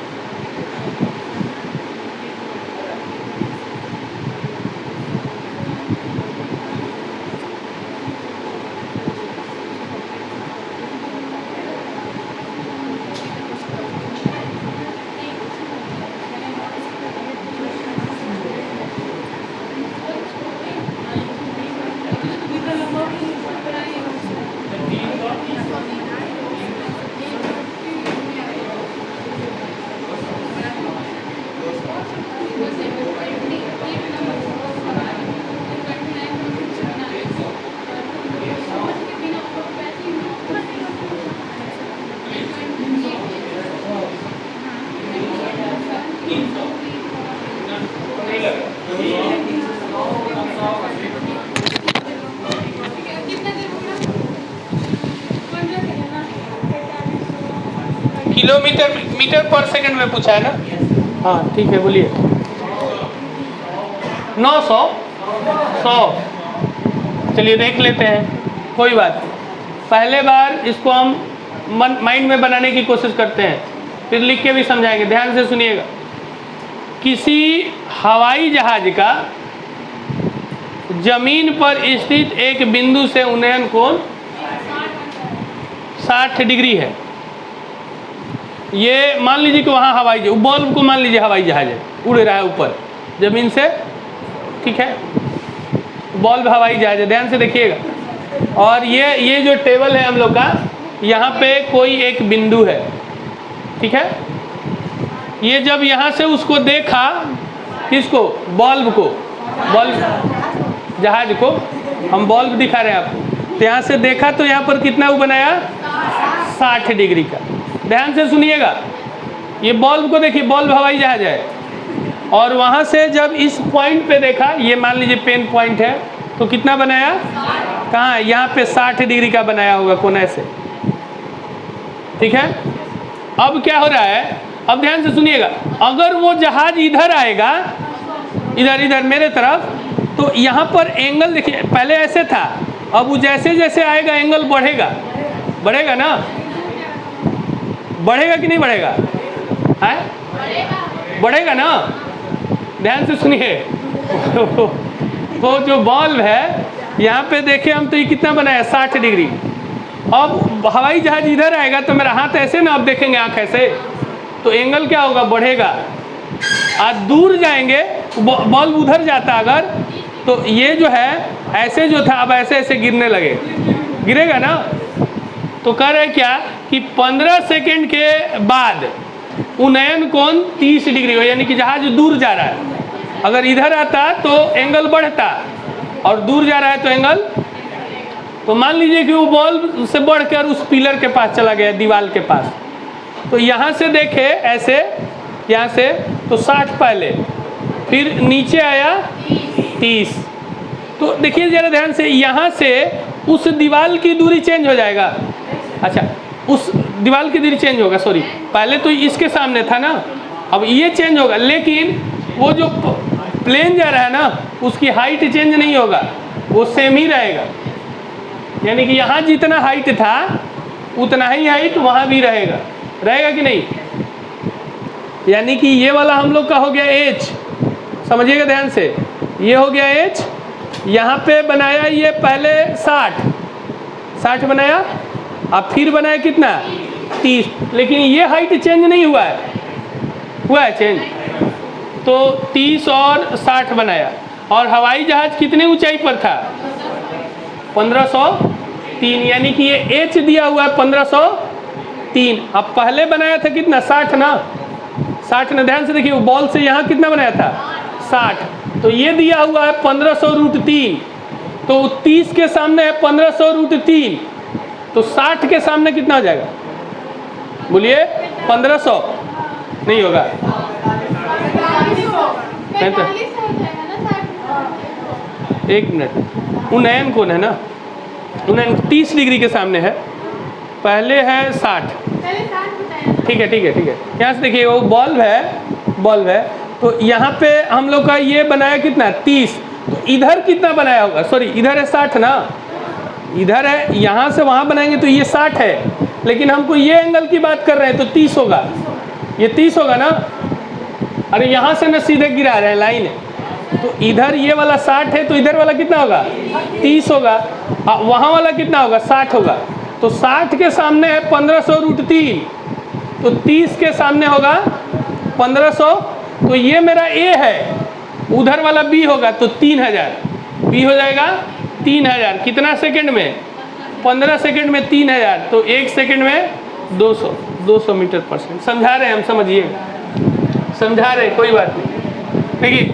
मीटर पर सेकंड में पूछा है ना? हाँ ठीक है, बोलिए। 900 100। चलिए देख लेते हैं, कोई बात। पहले बार इसको हम माइंड में बनाने की कोशिश करते हैं, फिर लिख के भी समझाएंगे। ध्यान से सुनिएगा। किसी हवाई जहाज का जमीन पर स्थित एक बिंदु से उन्नयन कोण 60 डिग्री है। ये मान लीजिए कि वहाँ हवाई जहाज, बल्ब को मान लीजिए हवाई जहाज है, उड़ रहा है ऊपर जमीन से, ठीक है, बल्ब हवाई जहाज है। ध्यान से देखिएगा। और ये जो टेबल है हम लोग का, यहाँ पे कोई एक बिंदु है, ठीक है। ये जब यहाँ से उसको देखा, किसको, बल्ब को, बल्ब जहाज को, हम बल्ब दिखा रहे हैं आपको, तो यहाँ से देखा तो यहाँ पर कितना वो बनाया, 60 डिग्री का। ध्यान से सुनिएगा। ये बल्ब को देखिए, बल्ब हवाई जहाज है, और वहाँ से जब इस पॉइंट पे देखा, ये मान लीजिए पेन पॉइंट है, तो कितना बनाया, कहाँ, यहाँ पे 60 डिग्री का बनाया होगा कोने से, ठीक है। अब क्या हो रहा है, अब ध्यान से सुनिएगा। अगर वो जहाज इधर आएगा, इधर मेरे तरफ, तो यहाँ पर एंगल देखिए, पहले ऐसे था, अब वो जैसे जैसे आएगा एंगल बढ़ेगा ना, बढ़ेगा कि नहीं बढ़ेगा, है बढ़ेगा ना। ध्यान से सुनिए। वो जो बल्ब है यहाँ पे देखे हम, तो ये कितना बनाया, 60 डिग्री। अब हवाई जहाज इधर आएगा तो मेरा हाथ ऐसे ना, अब देखेंगे आँख ऐसे, तो एंगल क्या होगा, बढ़ेगा। आज दूर जाएंगे, बल्ब उधर जाता अगर, तो ये जो है ऐसे जो था, अब ऐसे ऐसे गिरने लगे, गिरेगा ना। तो कह रहे क्या कि 15 सेकेंड के बाद उन्नयन कोण 30 डिग्री हो, यानी कि जहाज दूर जा रहा है। अगर इधर आता तो एंगल बढ़ता, और दूर जा रहा है तो एंगल, तो मान लीजिए कि वो बल्ब से बढ़कर उस पिलर के पास चला गया, दीवार के पास, तो यहाँ से देखे ऐसे, यहाँ से तो 60 पहले, फिर नीचे आया 30। तो देखिए जरा ध्यान से, यहाँ से उस दीवार की दूरी चेंज हो जाएगा। अच्छा, उस दीवार की दूरी चेंज होगा, सॉरी, पहले तो इसके सामने था ना, अब ये चेंज होगा, लेकिन वो जो प्लेन जा रहा है ना, उसकी हाइट चेंज नहीं होगा, वो सेम ही रहेगा। यानी कि यहाँ जितना हाइट था उतना ही हाइट वहाँ भी रहेगा कि नहीं। यानी कि ये वाला हम लोग का हो गया h, समझिएगा ध्यान से, ये हो गया h। यहाँ पे बनाया ये पहले 60 बनाया, अब फिर बनाया कितना, 30, लेकिन ये हाइट चेंज नहीं हुआ है चेंज, तो 30 और 60 बनाया। और हवाई जहाज कितने ऊंचाई पर था, 1503, यानी कि ये h दिया हुआ है 1503। अब पहले बनाया था कितना, 60 ना, 60 ना, ध्यान से देखिए वो बॉल से यहाँ कितना बनाया था 60, तो ये दिया हुआ है 1500√3, तो 30 के सामने है 1500√3, तो 60 के सामने कितना हो जाएगा बोलिए 1500 नहीं होगा नहीं तो 1 मिनट, उन्नयन कौन है ना, उन्नयन 30 डिग्री के सामने है, पहले है 60, ठीक है ठीक है ठीक है। यहाँ से देखिए वो बॉल्व है, तो यहाँ पे हम लोग का ये बनाया कितना 30, तो इधर कितना बनाया होगा, सॉरी इधर है 60 ना, इधर है, यहाँ से वहाँ बनाएंगे तो ये 60 है, लेकिन हमको ये एंगल की बात कर रहे हैं तो 30 होगा, ये 30 होगा ना। अरे यहाँ से ना सीधे गिरा रहे हैं लाइन है, तो इधर ये वाला 60 है तो इधर वाला कितना होगा 30 होगा, वहाँ वाला कितना होगा 60 होगा, तो 60 के सामने है 1500√3, तो 30 के सामने होगा 1500, तो ये मेरा A है, उधर वाला B होगा तो 3000, B हो जाएगा 3000, कितना सेकंड में 15 सेकंड में 3000, तो 1 सेकंड में 200 मीटर पर सेकंड। समझा रहे हैं हम, समझिएगा, समझा रहे हैं, कोई बात नहीं। देखिए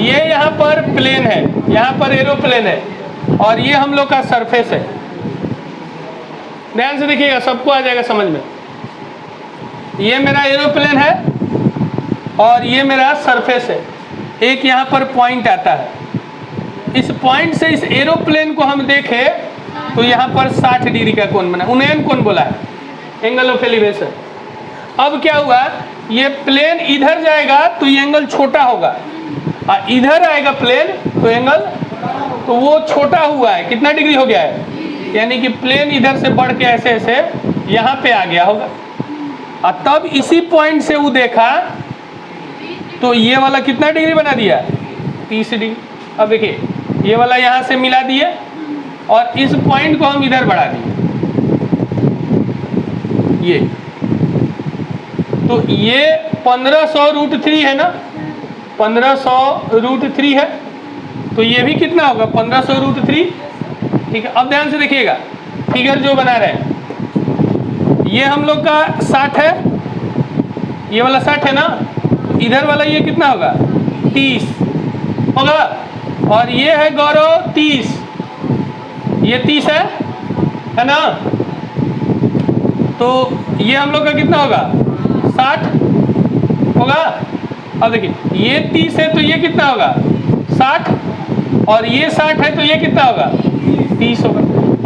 ये यहाँ पर प्लेन है, यहाँ पर एरोप्लेन है, और ये हम लोग का सरफेस है, ध्यान से देखिएगा सबको आ जाएगा समझ में। ये मेरा एरोप्लेन है और ये मेरा सरफेस है, एक यहाँ पर पॉइंट आता है, इस पॉइंट से इस एरोप्लेन को हम देखें तो यहाँ पर 60 डिग्री का कोण बना, उन्नयन कोण बोला है, एंगल ऑफ एलिवेशन। अब क्या हुआ, ये प्लेन इधर जाएगा तो ये एंगल छोटा होगा, और इधर आएगा प्लेन तो एंगल, तो वो छोटा हुआ है, कितना डिग्री हो गया है, यानी कि प्लेन इधर से बढ़ के ऐसे ऐसे यहाँ पे आ गया होगा, और तब इसी पॉइंट से वो देखा तो ये वाला कितना डिग्री बना दिया 30 डिग्री। अब देखिए ये वाला यहाँ से मिला दिए और इस पॉइंट को हम इधर बढ़ा दिए, ये तो ये 1500√3 है ना, 1500√3 है, तो ये भी कितना होगा 1500√3, ठीक है। अब ध्यान से देखिएगा फिगर जो बना रहे हैं, ये हम लोग का 60 है, ये वाला 60 है ना, इधर वाला ये कितना होगा 30 होगा, और ये है गौरव 30, ये 30 है ना, तो ये हम लोग का कितना होगा 60 होगा। अब देखिए ये 30 है तो ये कितना होगा 60, और ये 60 है तो ये कितना होगा 30 होगा।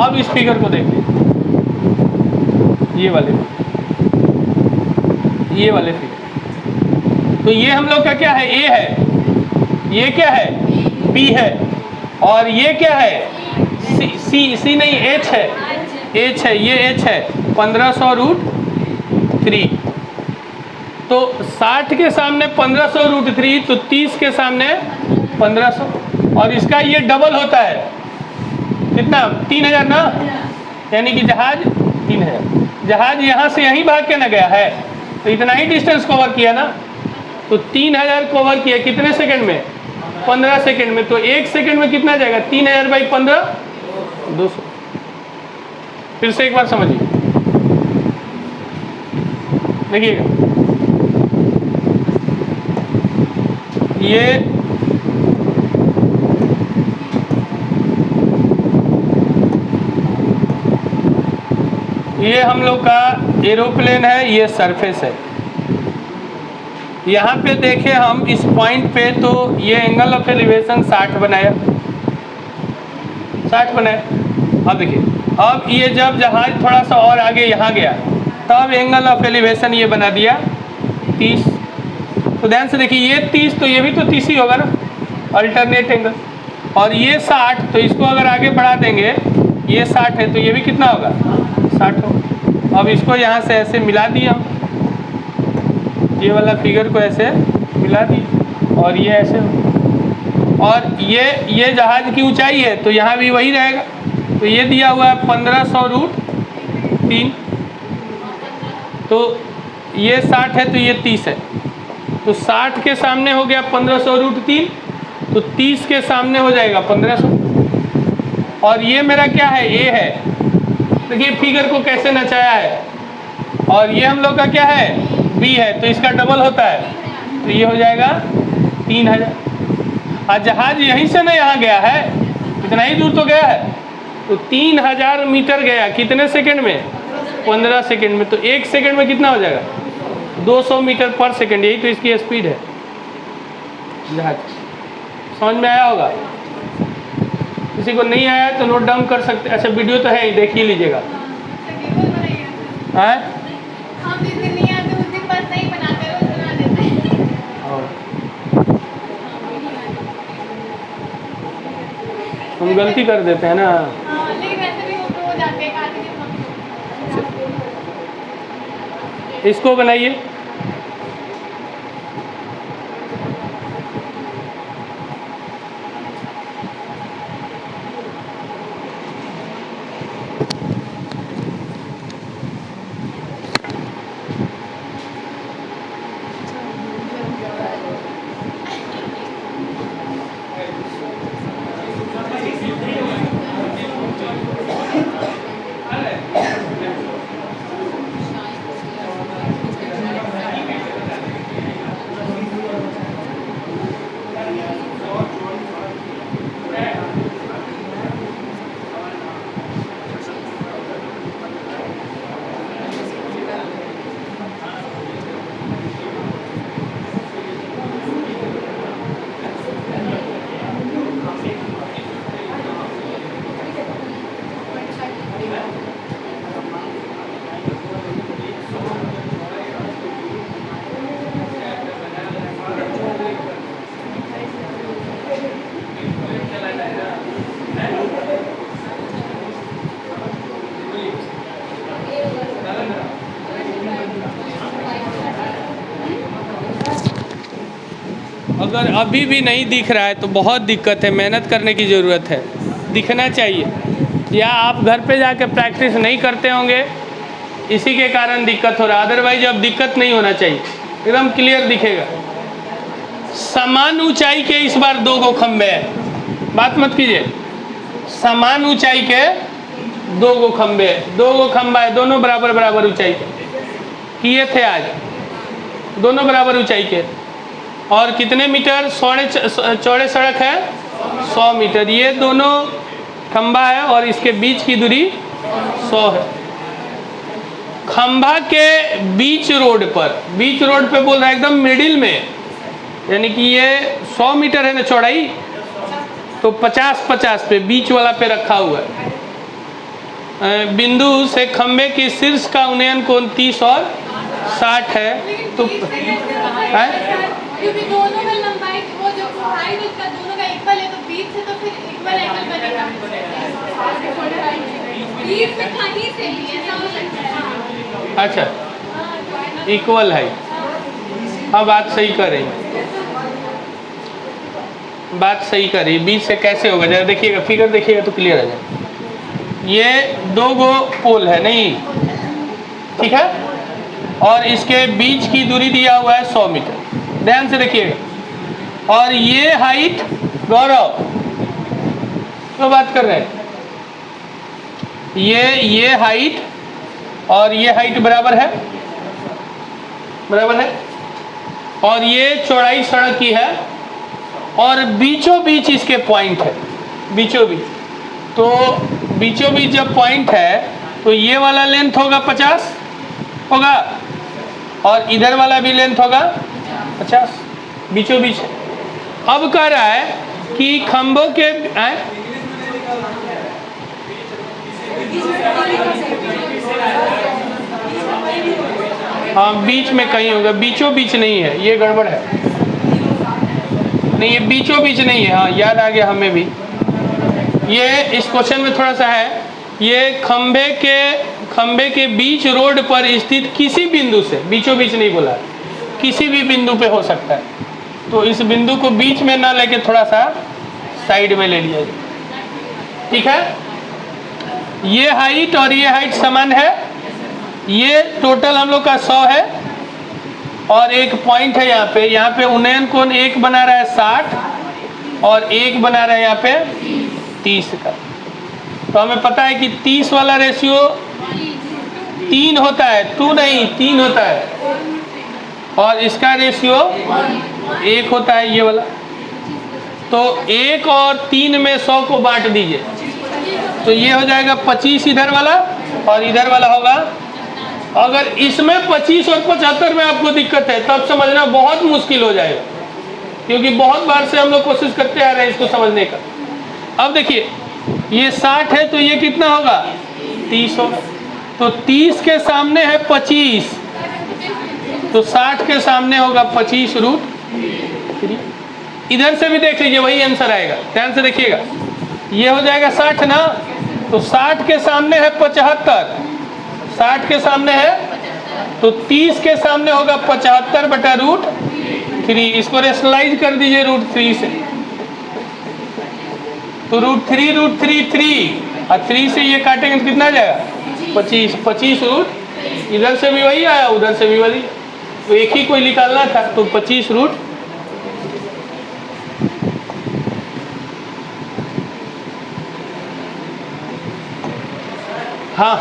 अब इस फिगर को देखिए, ये वाले फिगर, तो ये हम लोग का क्या है A है, ये क्या है B है, और ये क्या है C नहीं H है, ये H है 1500√3, तो 60 के सामने 1500√3, तो 30 के सामने 1500, और इसका ये डबल होता है कितना 3000 ना, यानी कि जहाज 3000, जहाज यहाँ से यहीं भाग के ना गया है, तो इतना ही डिस्टेंस कवर किया ना, तो 3000 कवर किया कितने सेकंड में 15 सेकंड में, तो 1 सेकंड में कितना जाएगा 3000/15 200। फिर से एक बार समझिए, देखिएगा ये हम लोग का एरोप्लेन है, ये सरफेस है। यहाँ पे देखें हम इस पॉइंट पे, तो ये एंगल ऑफ एलिवेशन 60 बनाया। अब देखिए, अब ये जब जहाज थोड़ा सा और आगे यहाँ गया तब एंगल ऑफ एलिवेशन ये बना दिया 30। तो ध्यान से देखिए ये 30, तो ये भी तो 30 ही होगा ना, अल्टरनेट एंगल, और ये 60, तो इसको अगर आगे बढ़ा देंगे, ये 60 है तो ये भी कितना होगा 60 होगा। अब इसको यहाँ से ऐसे मिला दिया, ये वाला फिगर को ऐसे मिला दी, और ये ऐसे, और ये जहाज की ऊंचाई है तो यहाँ भी वही रहेगा, तो ये दिया हुआ है 1500√3, तो ये 60 है तो ये 30 है, तो 60 के सामने हो गया 1500√3, तो 30 के सामने हो जाएगा 1500, और ये मेरा क्या है A है, देखिए फिगर को कैसे नचाया है, और ये हम लोग का क्या है बी है तो इसका डबल होता है, तो ये हो जाएगा 3000। और जहाज यहीं से ना यहाँ गया है, इतना ही दूर तो गया है, तो 3000 मीटर गया कितने सेकंड में? 15 सेकंड में। तो 1 सेकंड में कितना हो जाएगा? 200 मीटर पर सेकंड। यही तो इसकी स्पीड है जहाज। समझ में आया होगा? किसी को नहीं आया तो नोट डाउन कर सकते। अच्छा वीडियो तो है ही, देख ही लीजिएगा। हाँ हम जिस दिन नहीं आते उस दिन बस नहीं बनाते, रोज बना देते हैं। हम गलती कर देते हैं ना। हाँ, लेकिन वैसे भी वो हो जाते हैं काफी दिन। इसको बनाइए। अगर अभी भी नहीं दिख रहा है तो बहुत दिक्कत है, मेहनत करने की ज़रूरत है, दिखना चाहिए। या आप घर पे जाके प्रैक्टिस नहीं करते होंगे, इसी के कारण दिक्कत हो रहा है। अदरवाइज अब दिक्कत नहीं होना चाहिए, एकदम क्लियर दिखेगा। समान ऊंचाई के इस बार 2 गो खंबे हैं, बात मत कीजिए। समान ऊंचाई के 2 गो खंबे हैं, 2 गो खंबा है, दोनों बराबर बराबर ऊंचाई के किए थे आज, दोनों बराबर ऊंचाई के। और कितने मीटर चौड़े सड़क है? 100 मीटर। ये दोनों खंबा है और इसके बीच की दूरी 100 है। खंबा के बीच रोड पे बोल रहा है एकदम मिडिल में, यानी कि ये 100 मीटर है ना चौड़ाई, तो 50-50 पे बीच वाला पे रखा हुआ है। बिंदु से खंबे के शीर्ष का उन्नयन कोण 30 और 60 है। तो क्योंकि दोनों का लंबाई वो जो हाइट उसका दोनों का इक्वल है, तो बीच से तो फिर इक्वल एंगल बनेगा। बीच में कहीं से भी ऐसा हो सकता है। अच्छा, इक्वल है। हाँ बात सही कर रही, बात सही कर रही। बीच से कैसे होगा? जरा देखिएगा, फिगर देखिएगा तो क्लियर आ जाए। ये 2 गो पोल है नहीं, ठीक है, और इसके बीच की दूरी दिया हुआ है 100 मीटर। ध्यान से देखिएगा। और ये हाइट, गौरव तो बात कर रहे हैं, ये हाइट और ये हाइट बराबर है, बराबर है। और ये चौड़ाई सड़क की है और बीचों बीच इसके पॉइंट है, बीचों बीच। तो बीचों बीच जब पॉइंट है तो ये वाला लेंथ होगा 50 होगा और इधर वाला भी लेंथ होगा 50, बीचों बीच। अब कह रहा है कि खंभों के हाँ बीच में कहीं होगा, बीचों बीच नहीं है, ये गड़बड़ है। नहीं ये बीचों बीच नहीं है, हाँ याद आ गया हमें भी। ये इस क्वेश्चन में थोड़ा सा है, ये खंबे के बीच रोड पर स्थित किसी बिंदु से, बीचों बीच नहीं बोला, किसी भी बिंदु पे हो सकता है। तो इस बिंदु को बीच में ना लेके थोड़ा सा साइड में ले लिया जाए, ठीक है। ये हाइट और ये हाइट समान है। ये टोटल हम लोग का 100 है और एक पॉइंट है यहाँ पे उन्नयन कोण 1 बना रहा है 60 और 1 बना रहा है यहाँ पे 30 का। तो हमें पता है कि 30 वाला रेशियो 3 होता है, 2 नहीं 3 होता है। और इसका रेशियो 1 होता है ये वाला। तो 1 और 3 में 100 को बांट दीजिए, तो ये हो जाएगा 25 इधर वाला और इधर वाला होगा। अगर इसमें 25 और 75 में आपको दिक्कत है तब समझना बहुत मुश्किल हो जाएगा, क्योंकि बहुत बार से हम लोग कोशिश करते आ रहे हैं इसको समझने का। अब देखिए ये 60 है तो ये कितना होगा 30 होगा। तो 30 के सामने है 25, तो 60 के सामने होगा 25√3। इधर से भी देख लीजिए वही आंसर आएगा, ध्यान से देखिएगा। ये हो जाएगा 60 ना, तो 60 के सामने है 75, 60 के सामने है तो 30 के सामने होगा 75/√3। इसको रेशनलाइज कर दीजिए √3 से, तो √3 3 और 3 से ये काटेंगे तो कितना आ जाएगा 25। 25 इधर से भी वही आया उधर से भी वही, तो एक ही कोई निकालना था, तो 25 हाँ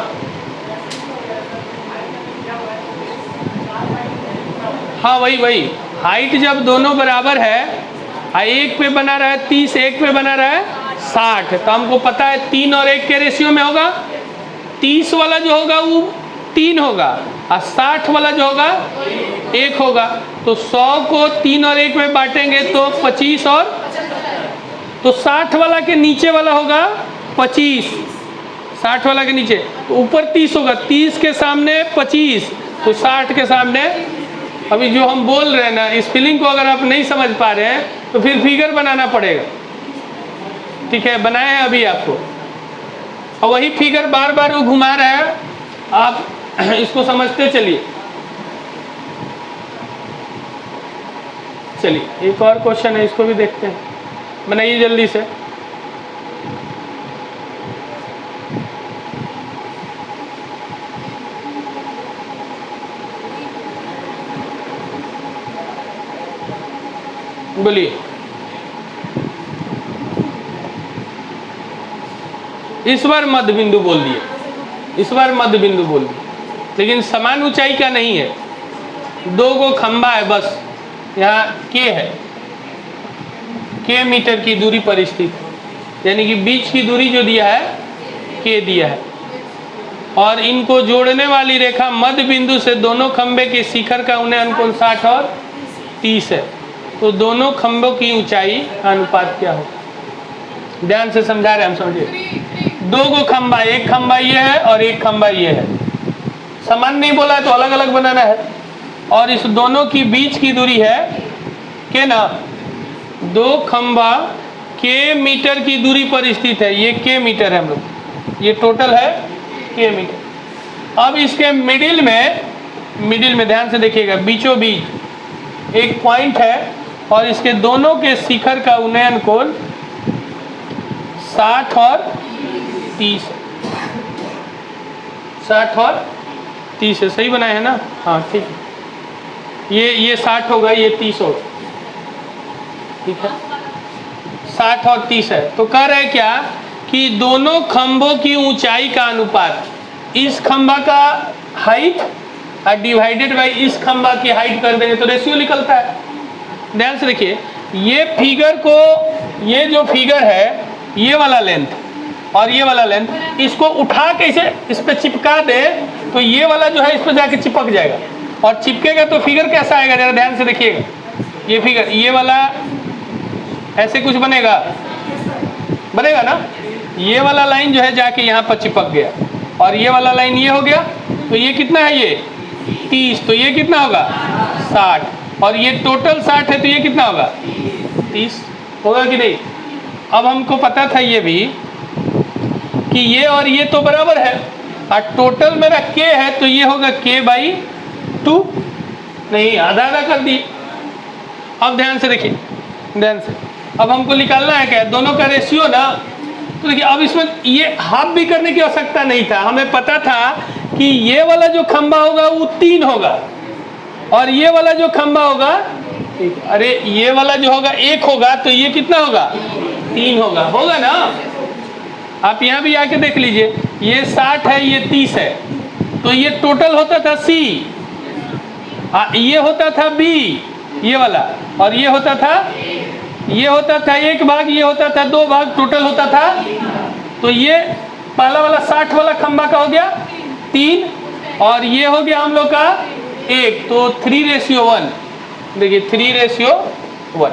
हाँ वही हाइट जब दोनों बराबर है, एक पे बना रहा है 30, एक पे बना रहा है 60, तो हमको पता है 3 और 1 के रेशियो में होगा। 30 वाला जो होगा वो 3 होगा और 60 वाला जो होगा 1 होगा। तो 100 को 3 और 1 में बांटेंगे तो 25 और, तो 60 वाला के नीचे वाला होगा 25, 60 वाला के नीचे, तो ऊपर 30 होगा, 30 के सामने 25, तो 60 के सामने। अभी जो हम बोल रहे हैं ना, इस फीलिंग को अगर आप नहीं समझ पा रहे हैं तो फिर फिगर बनाना पड़ेगा। ठीक है, बनाए हैं अभी आपको, और वही फिगर बार बार वो घुमा रहा है, आप इसको समझते चलिए। चलिए एक और क्वेश्चन है, इसको भी देखते हैं, बनाइए जल्दी से। बोलिए। इस बार मध्य बिंदु बोल दिए, इस बार मध्य बिंदु बोल दिए, लेकिन समान ऊंचाई का नहीं है। 2 गो खंबा है बस, यहाँ के है, के मीटर की दूरी पर स्थित, यानी कि बीच की दूरी जो दिया है के दिया है, और इनको जोड़ने वाली रेखा मध्य बिंदु से दोनों खंबे के शिखर का उन्हें अनुकोण 60 और 30 है। तो दोनों खंभों की ऊंचाई अनुपात क्या हो? ध्यान से समझा रहे हैं हम, समझिए। 2 गो खंबा, एक खंबा ये है और एक खंबा ये है, समान नहीं बोला है तो अलग अलग बनाना है, और इस दोनों की बीच की दूरी है के ना, 2 खंबा के मीटर की दूरी पर स्थित है, ये के मीटर है हम लोग, ये टोटल है के मीटर। अब इसके मिडिल में ध्यान से देखिएगा, बीचों बीच एक पॉइंट है और इसके दोनों के शिखर का उन्नयन कोण 60 और 30, 60 और 30 है, सही बनाए हैं ना? हाँ ठीक है, ये 60 होगा, ये 30 होगा, ठीक है, 60 और 30 है। तो कह रहे क्या कि दोनों खंभों की ऊंचाई का अनुपात, इस खंभा का हाइट और डिवाइडेड बाई इस खंभा की हाइट कर देंगे तो रेशियो निकलता है। ध्यान से देखिए, ये फिगर को, ये जो फिगर है ये वाला लेंथ और ये वाला लेंथ, इसको उठा के इसे इस पर चिपका दे तो ये वाला जो है इस पर जाके चिपक जाएगा, और चिपकेगा तो फिगर कैसा आएगा जरा ध्यान से देखिएगा। ये फिगर, ये वाला ऐसे कुछ बनेगा ना, ये वाला लाइन जो है जाके यहाँ पर चिपक गया, और ये वाला लाइन ये हो गया, तो ये कितना है, ये 30, तो ये कितना होगा 60, और ये टोटल 60 है तो ये कितना होगा 30 होगा कि नहीं? अब हमको पता था ये भी कि ये और ये तो बराबर है, और टोटल मेरा k है तो ये होगा k/2, नहीं आधा आधा कर दिए। अब ध्यान से देखिए, ध्यान से, अब हमको निकालना है क्या, दोनों का रेशियो ना। तो देखिए अब इसमें ये हाफ भी करने की आवश्यकता नहीं था, हमें पता था कि ये वाला जो खंबा होगा वो 3 होगा और ये वाला जो खंबा होगा, अरे ये वाला जो होगा 1 होगा, तो ये कितना होगा 3 होगा ना। आप यहाँ भी आके देख लीजिए, ये 60 है, ये 30 है, तो ये टोटल होता था C, ये होता था B, ये वाला, और ये होता था एक भाग, ये होता था 2 भाग, टोटल होता था। तो ये पहला वाला 60 वाला खंबा का हो गया 3, और ये हो गया हम लोग का 1, तो 3:1। देखिए 3:1।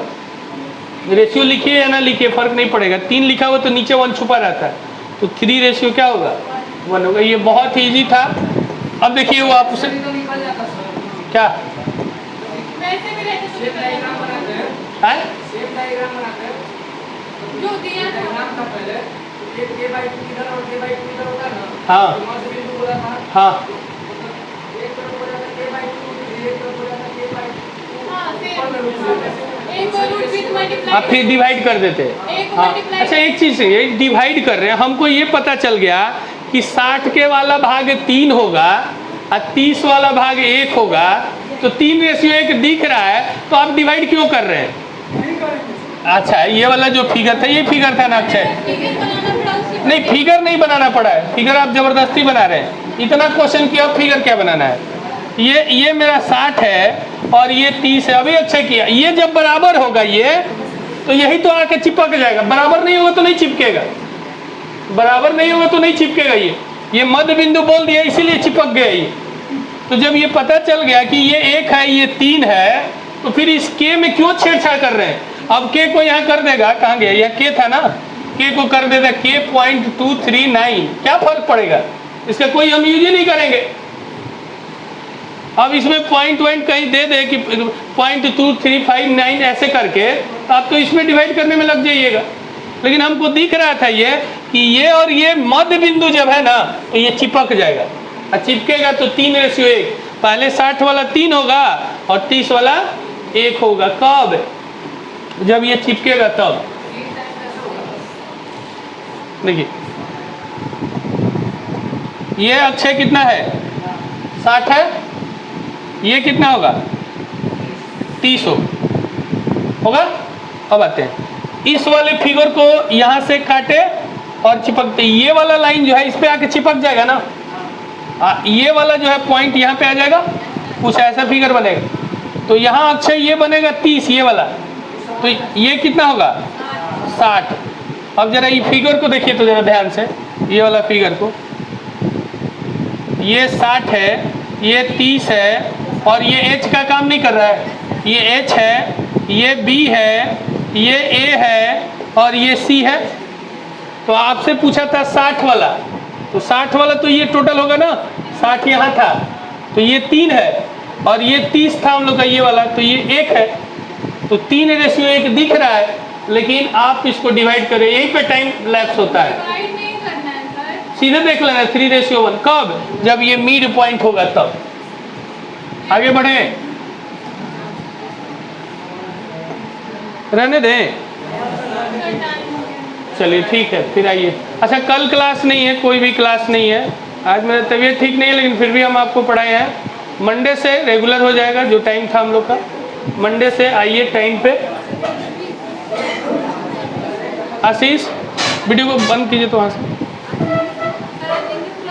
रेशियो लिखिए या ना लिखिए फर्क नहीं पड़ेगा, 3 लिखा हुआ तो नीचे 1 छुपा रहता है, तो 3 रेशियो क्या होगा 1 होगा। ये बहुत ही ईजी था। अब देखिए वो आपसे क्या वैसे भी रहते तो निकल जाता। है जो दिया था हाँ हाँ हाँ, एक और रूट विद मल्टीप्लाई। आप फिर डिवाइड कर देते एक हाँ। multiply- अच्छा एक चीज़ है, डिवाइड कर रहे हैं, हमको ये पता चल गया कि 60 के वाला भाग 3 होगा और 30 वाला भाग 1 होगा, तो 3:1 दिख रहा है, तो आप डिवाइड क्यों कर रहे हैं? अच्छा ये वाला जो फिगर था, ये फिगर था ना अक्षय? फिगर बनाना पड़ा उसी नहीं फिगर नहीं बनाना पड़ा है, फिगर आप जबरदस्ती बना रहे हैं। इतना क्वेश्चन किया, फिगर क्या बनाना है? ये मेरा 60 है और ये 30 है। अभी अच्छा किया, ये जब बराबर होगा ये, तो यही तो आके चिपक जाएगा। बराबर नहीं होगा तो नहीं चिपकेगा, बराबर नहीं होगा तो नहीं चिपकेगा। ये मध्य बिंदु बोल दिया इसीलिए चिपक गया ये। तो जब ये पता चल गया कि ये 1 है ये 3 है, तो फिर इस के में क्यों छेड़छाड़ कर रहे हैं? अब के को यहाँ कर देगा, कहाँ गया? यह के था ना, के को कर देगा के 0.239, क्या फर्क पड़ेगा? इसका कोई हम यूज ही नहीं करेंगे। अब इसमें पॉइंट कहीं दे दे कि 0.2359 ऐसे करके, तो आप तो इसमें डिवाइड करने में लग जाइएगा। लेकिन हमको दिख रहा था ये कि ये और ये मध्य बिंदु जब है ना, तो ये चिपक जाएगा, और चिपकेगा तो 3:1। पहले 60 वाला 3 होगा और 30 वाला 1 होगा। कब? जब ये चिपकेगा तब। देखिए ये अक्षय कितना है? 60 है, ये कितना होगा? 30 होगा। अब आते हैं इस वाले फिगर को, यहाँ से काटे और चिपकते, ये वाला लाइन जो है इस पे आके चिपक जाएगा ना। ये वाला जो है पॉइंट यहाँ पे आ जाएगा, कुछ ऐसा फिगर बनेगा। तो यहाँ अक्षय ये बनेगा 30, ये वाला, तो ये कितना होगा? 60। अब जरा ये फिगर को देखिए तो जरा ध्यान से, ये वाला फिगर को, ये 60 है, ये 30 है, और ये H का काम नहीं कर रहा है, ये H है, ये B है, ये A है, और ये C है। तो आपसे पूछा था 60 वाला, तो 60 वाला तो ये टोटल होगा ना, 60 यहाँ था, तो ये 3 है, और ये 30 था हम लोग का ये वाला, तो ये 1 है। तो 3:1 दिख रहा है, लेकिन आप इसको डिवाइड करें, यहीं पे टाइम लैप्स होता है। डिवाइड नहीं करना है सर, सीधे देख लेना 3:1। कब? जब ये मिड पॉइंट होगा तब। आगे बढ़े, रहने दें, चलिए ठीक है, फिर आइए। अच्छा कल क्लास नहीं है, कोई भी क्लास नहीं है, आज मेरा तबीयत ठीक नहीं है, लेकिन फिर भी हम आपको पढ़ाए हैं। मंडे से रेगुलर हो जाएगा, जो टाइम था हम लोग का, मंडे से आइए टाइम पे। आशीष वीडियो को बंद कीजिए तो वहाँ से।